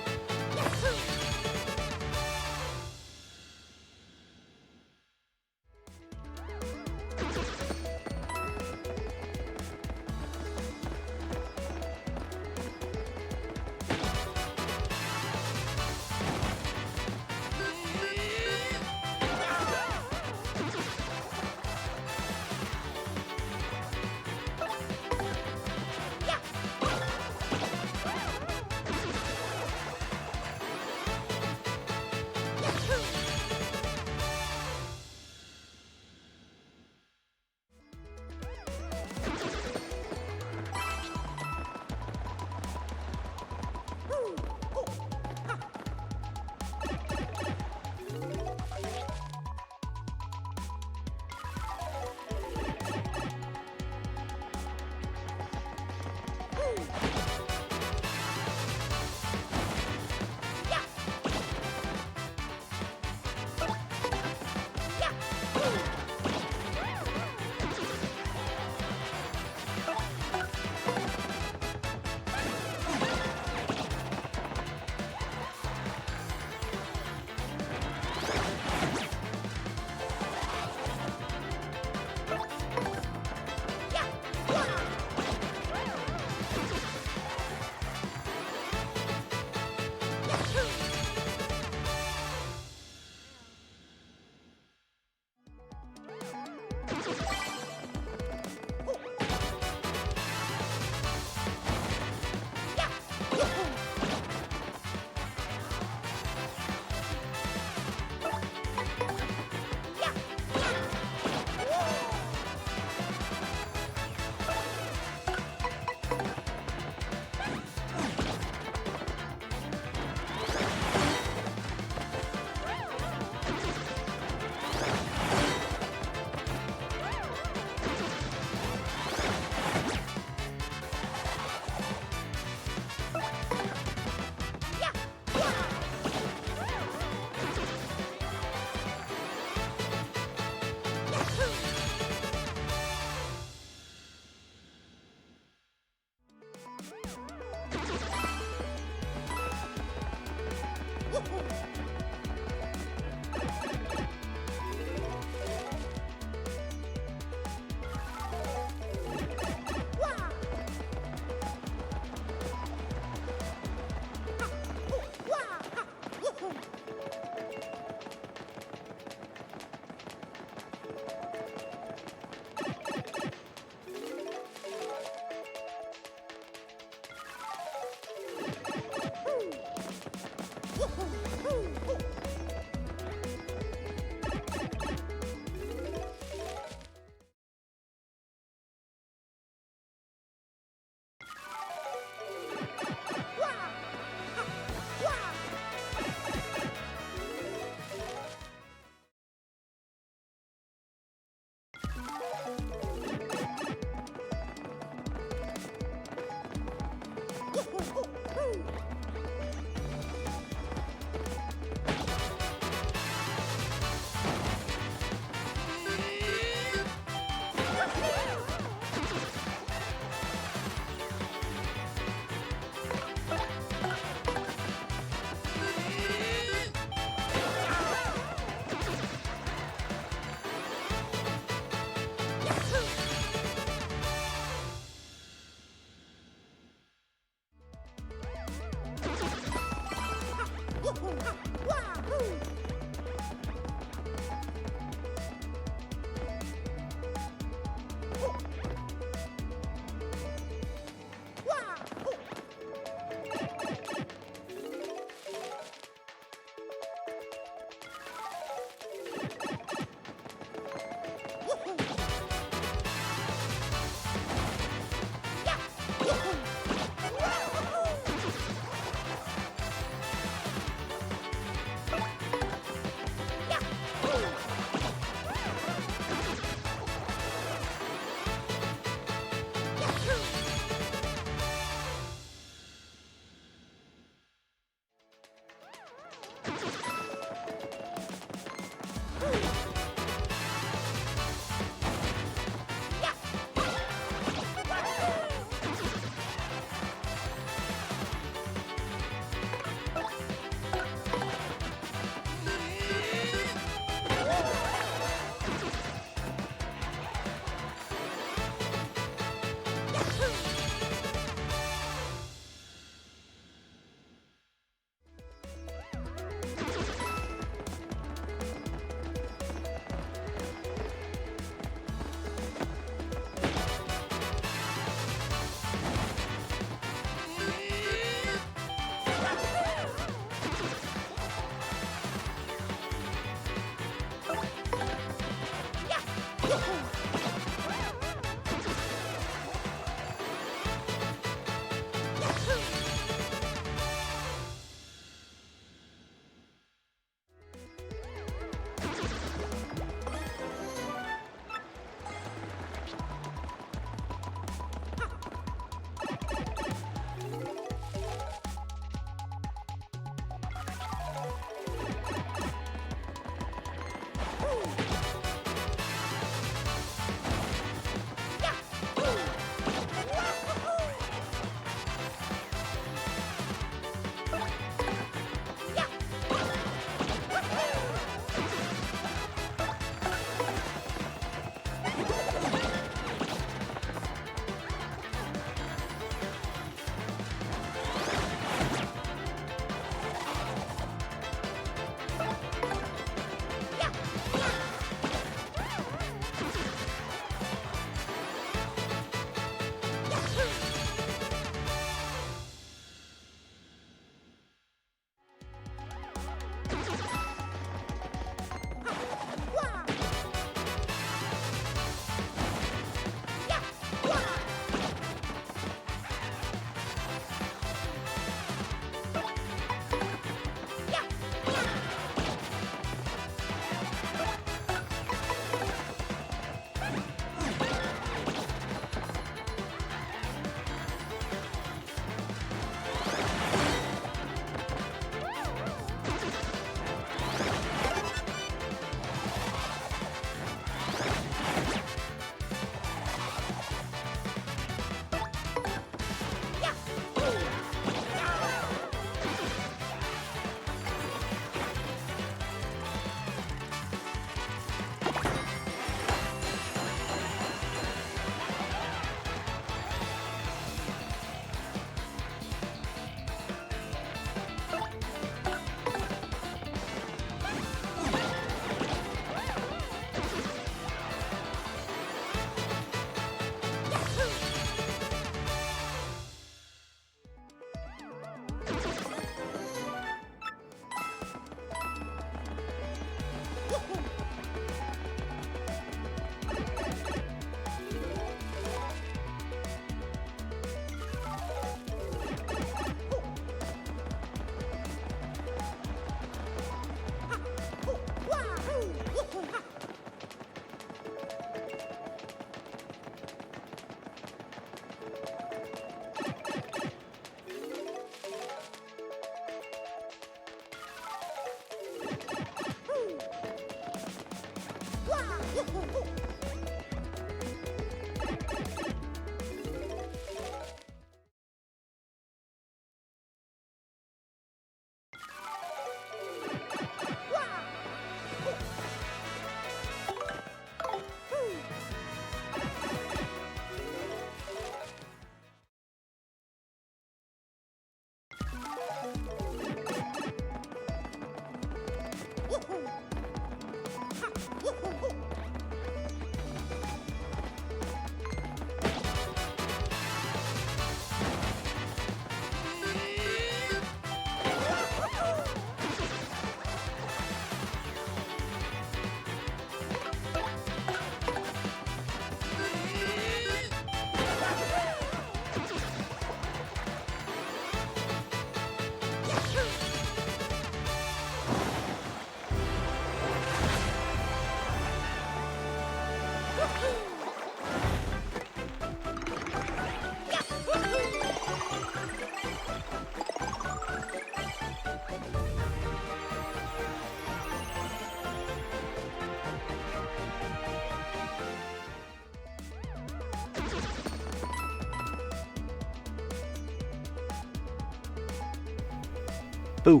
Boo!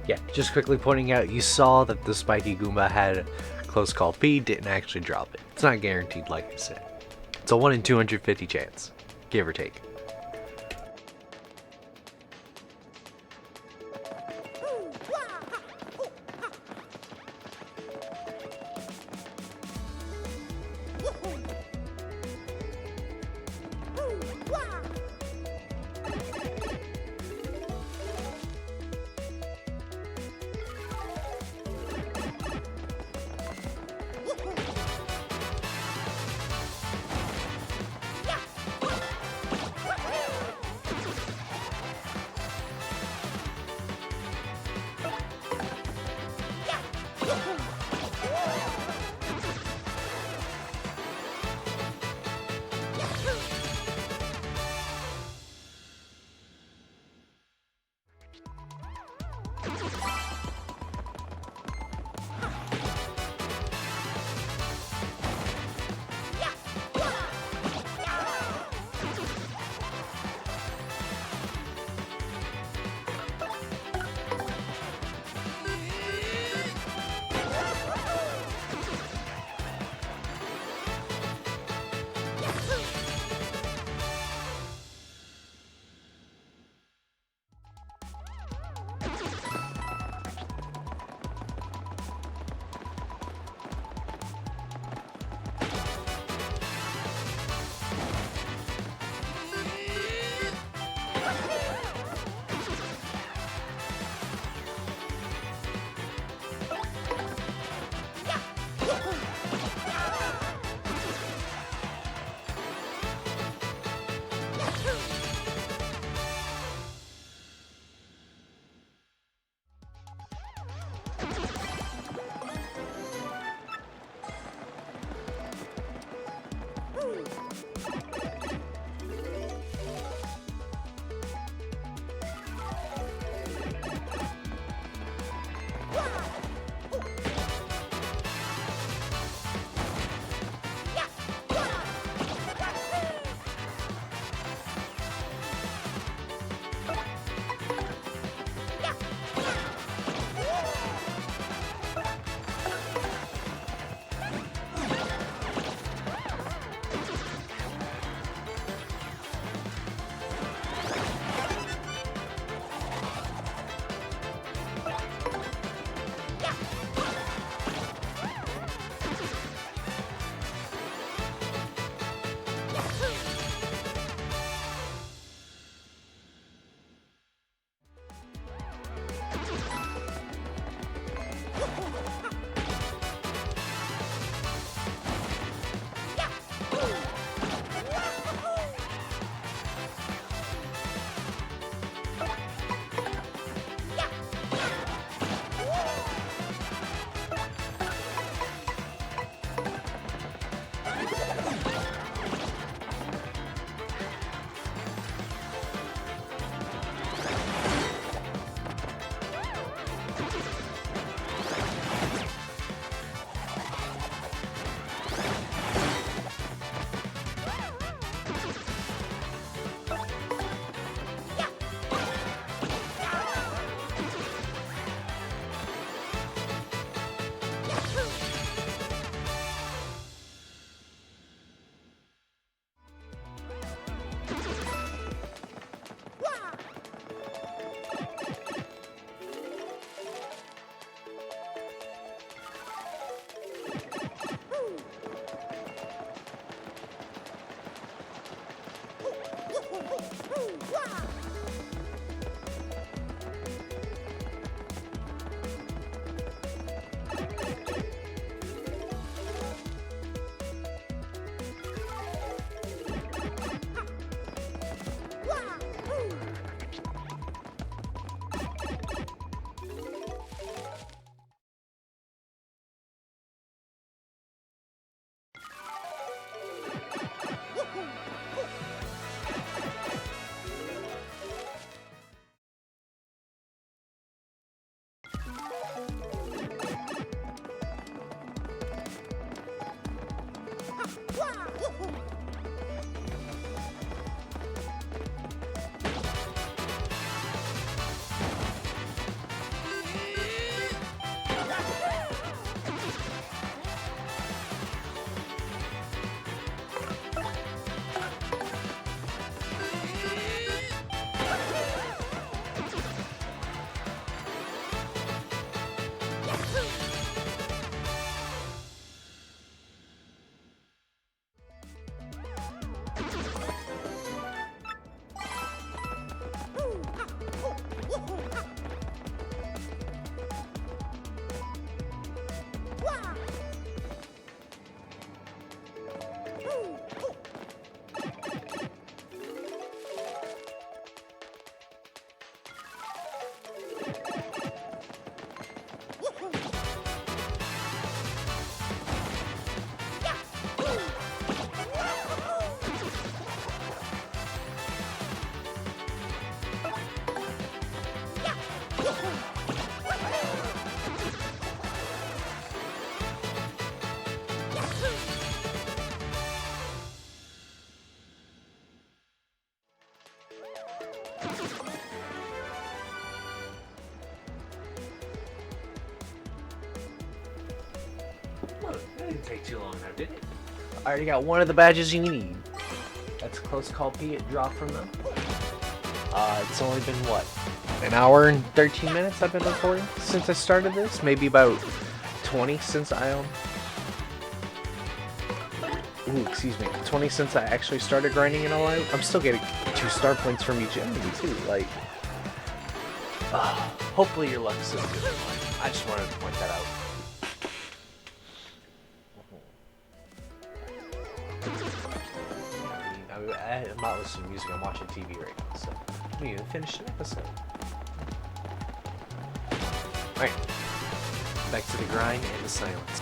Yeah, just quickly pointing out, you saw that the spiky Goomba had close call P, didn't actually drop it. It's not guaranteed, like I said. It's a 1 in 250 chance, give or take. didn't take too long now, did it? I already got one of the badges you need. That's a close call, P. It dropped from them. It's only been, what, an hour and 13 minutes I've been recording since I started this? Maybe about 20 since excuse me, 20 since I actually started grinding it all out. I'm still getting 2 star points from each enemy, too. Like, hopefully your luck is as good as mine. I just wanted to point that out. I'm not listening to music, I'm watching TV right now, so I haven't even finished an episode. Alright, back to the grind and the silence.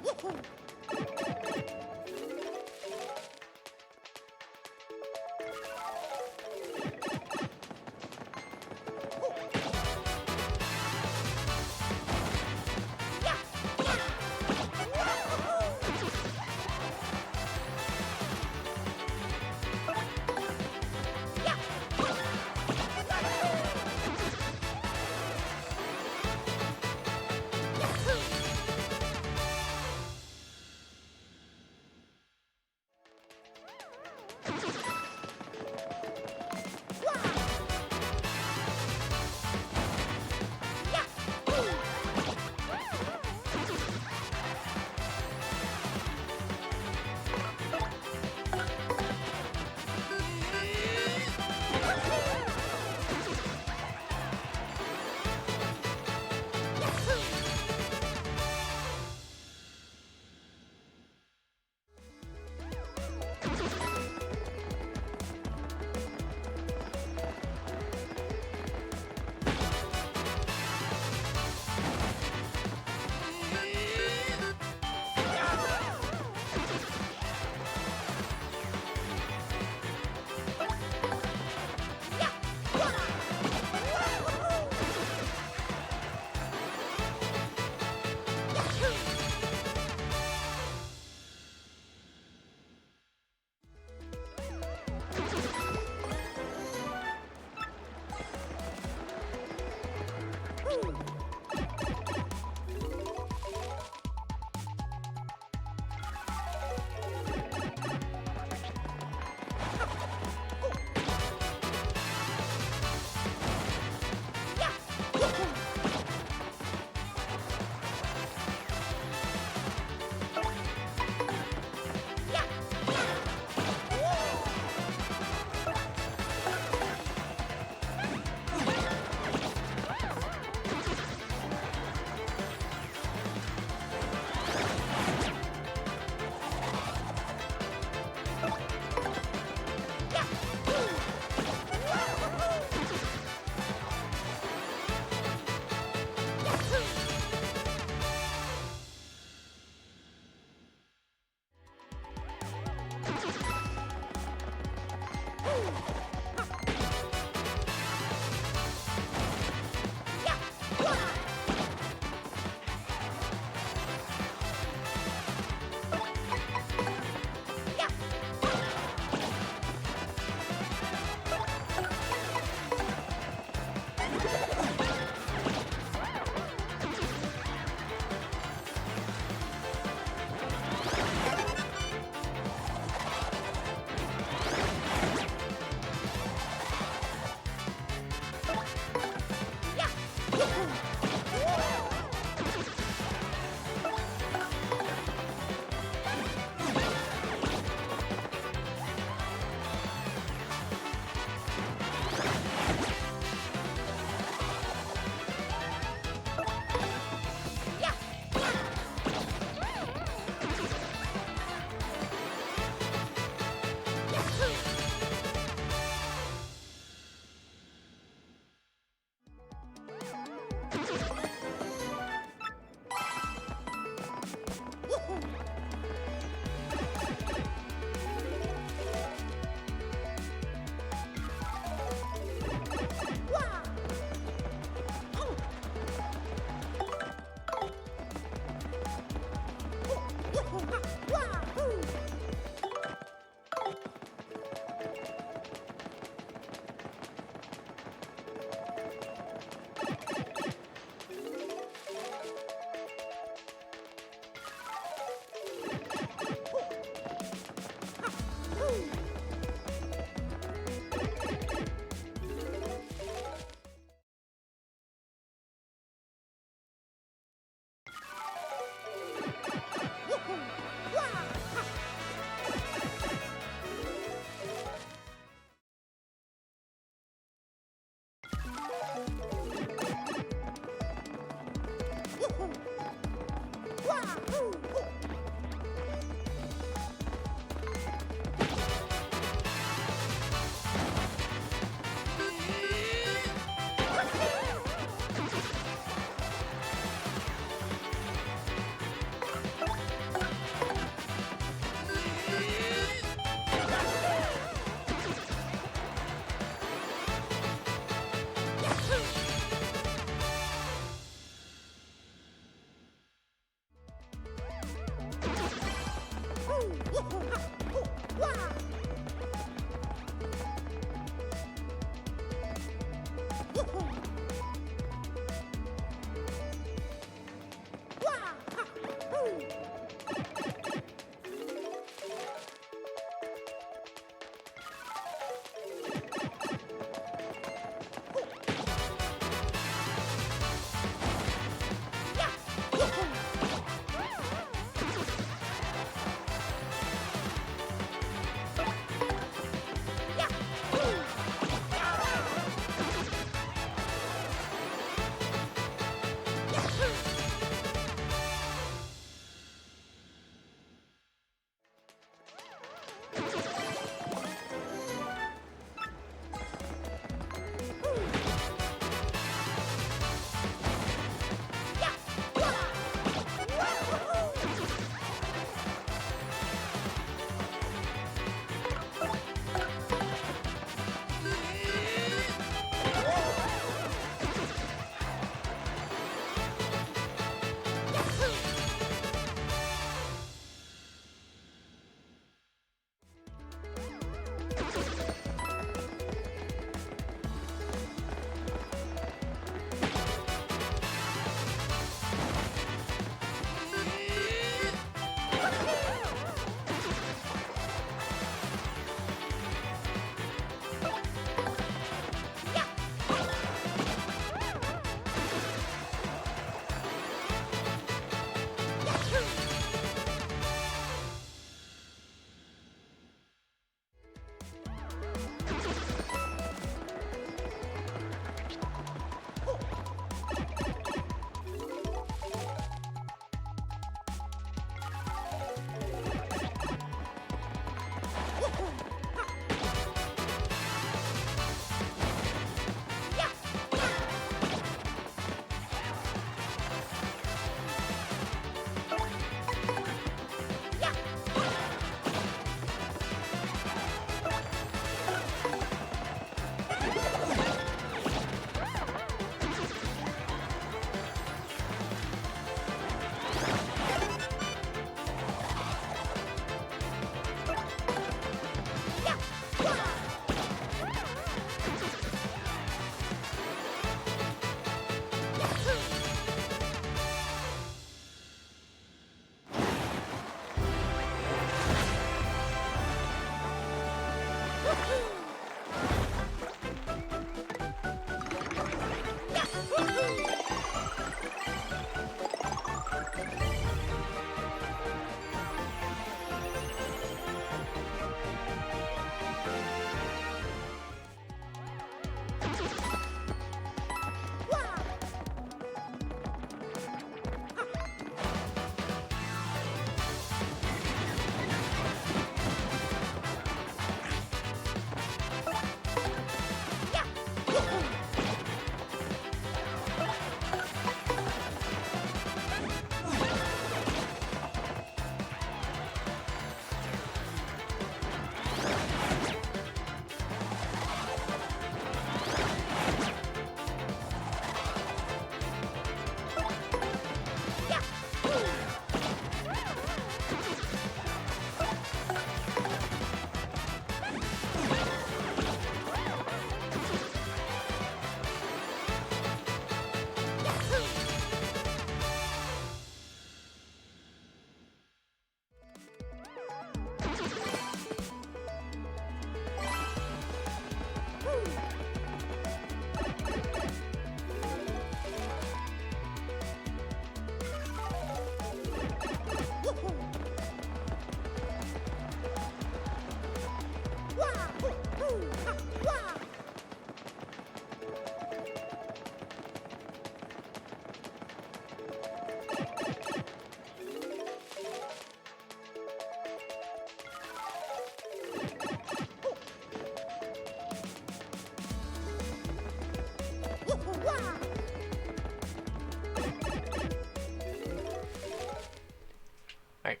Alright.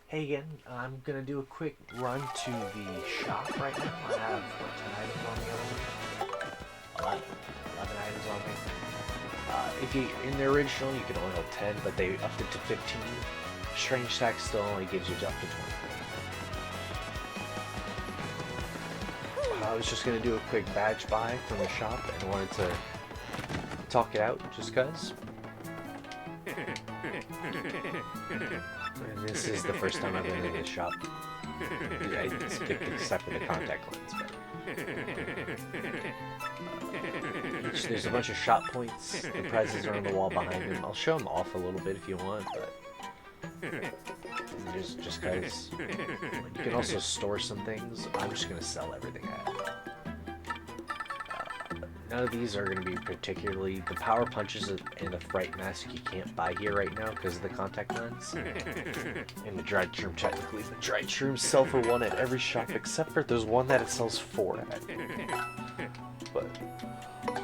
Hey again, I'm gonna do a quick run to the shop right now. I have, 10 items on me? 11 items on me. If you in the original, you can only hold 10, but they upped it to 15. Strange Sack still only gives you up to 20. I was just gonna do a quick badge buy from the shop and wanted to talk it out just cause. And this is the first time I've been in this shop. Except for the contact lens. But there's a bunch of shop points. The prizes are on the wall behind them. I'll show them off a little bit if you want, but just cause you can also store some things. I'm just gonna sell everything I have. None of these are going to be particularly... The power punches and the fright mask you can't buy here right now because of the contact lens. And the dried shroom, technically. The dried shrooms sell for 1 at every shop except for there's one that it sells 4 at. But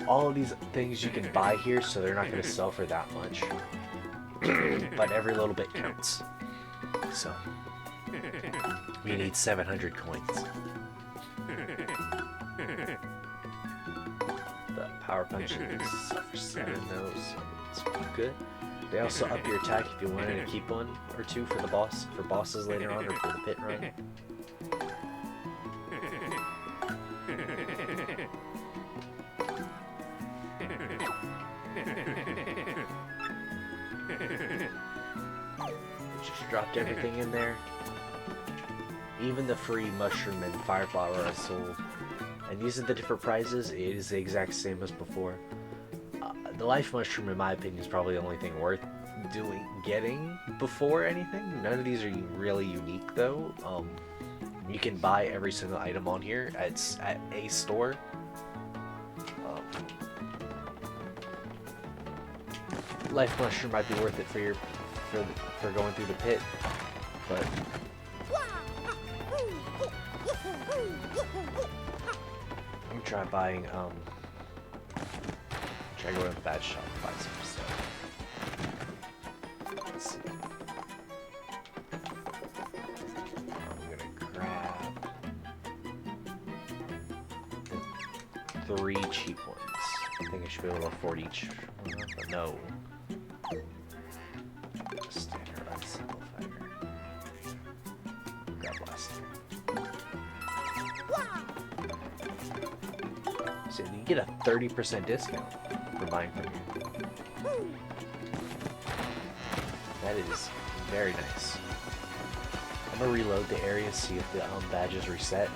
all of these things you can buy here, so they're not going to sell for that much. But every little bit counts. So, we need 700 coins. Power punches for 7 those, so it's good. They also up your attack if you wanted to keep 1 or 2 for the boss, for bosses later on, or for the pit run. Just dropped everything in there. Even the free mushroom and fire flower I sold. And these are the different prizes. It is the exact same as before. The life mushroom, in my opinion, is probably the only thing worth getting before anything. None of these are really unique, though. You can buy every single item on here at a store. Life mushroom might be worth it for going through the pit, but. Try buying, try going to the badge shop and buy some stuff. Let's see. I'm gonna grab the 3 cheap ones. I think I should be able to afford each. But no. Standard simplifier. Grab last year. So you get a 30% discount for buying from here. That is very nice. I'm gonna reload the area, see if the badges reset,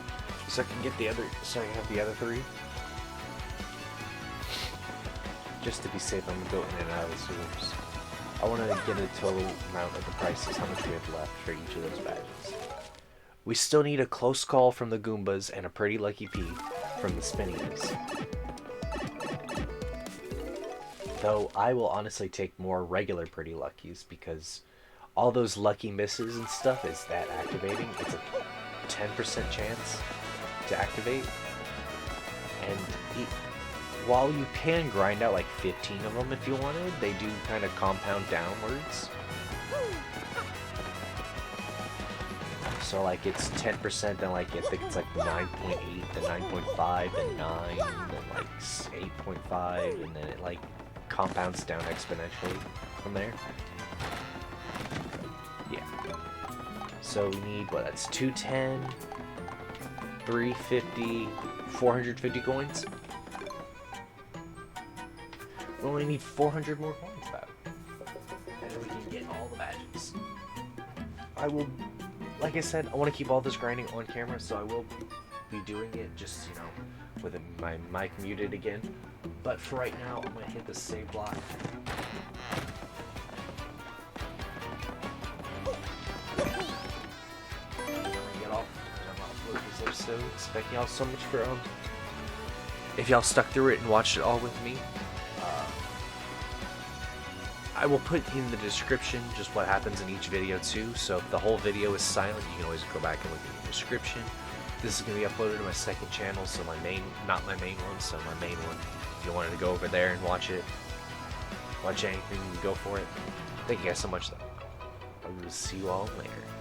so I can get the other. So I can have the other 3. Just to be safe, I'm gonna go in and out of the sewers. I want to get a total amount of the prices, how much we have left for each of those badges. We still need a close call from the Goombas and a pretty lucky P from the Spinnies. Though I will honestly take more regular pretty luckies because all those lucky misses and stuff is that activating. It's a 10% chance to activate. And while you can grind out like 15 of them if you wanted, they do kind of compound downwards. So like it's 10%, then like I think it's like 9.8, then 9.5, then 9, then like 8.5, and then it like compounds down exponentially from there. Yeah. So we need, what, that's 210, 350, 450 coins. We only need 400 more coins though. And then we can get all the badges. I will, like I said, I want to keep all this grinding on camera, so I will be doing it, just, you know, with my mic muted again. But for right now, I'm going to hit the save block. Get off, and I'm going to upload this episode. Thank y'all so much for, if y'all stuck through it and watched it all with me. I will put in the description just what happens in each video too, so if the whole video is silent, you can always go back and look at the description. This is going to be uploaded to my second channel, so not my main one, so my main one. If you wanted to go over there and watch it, watch anything, go for it. Thank you guys so much though. I will see you all later.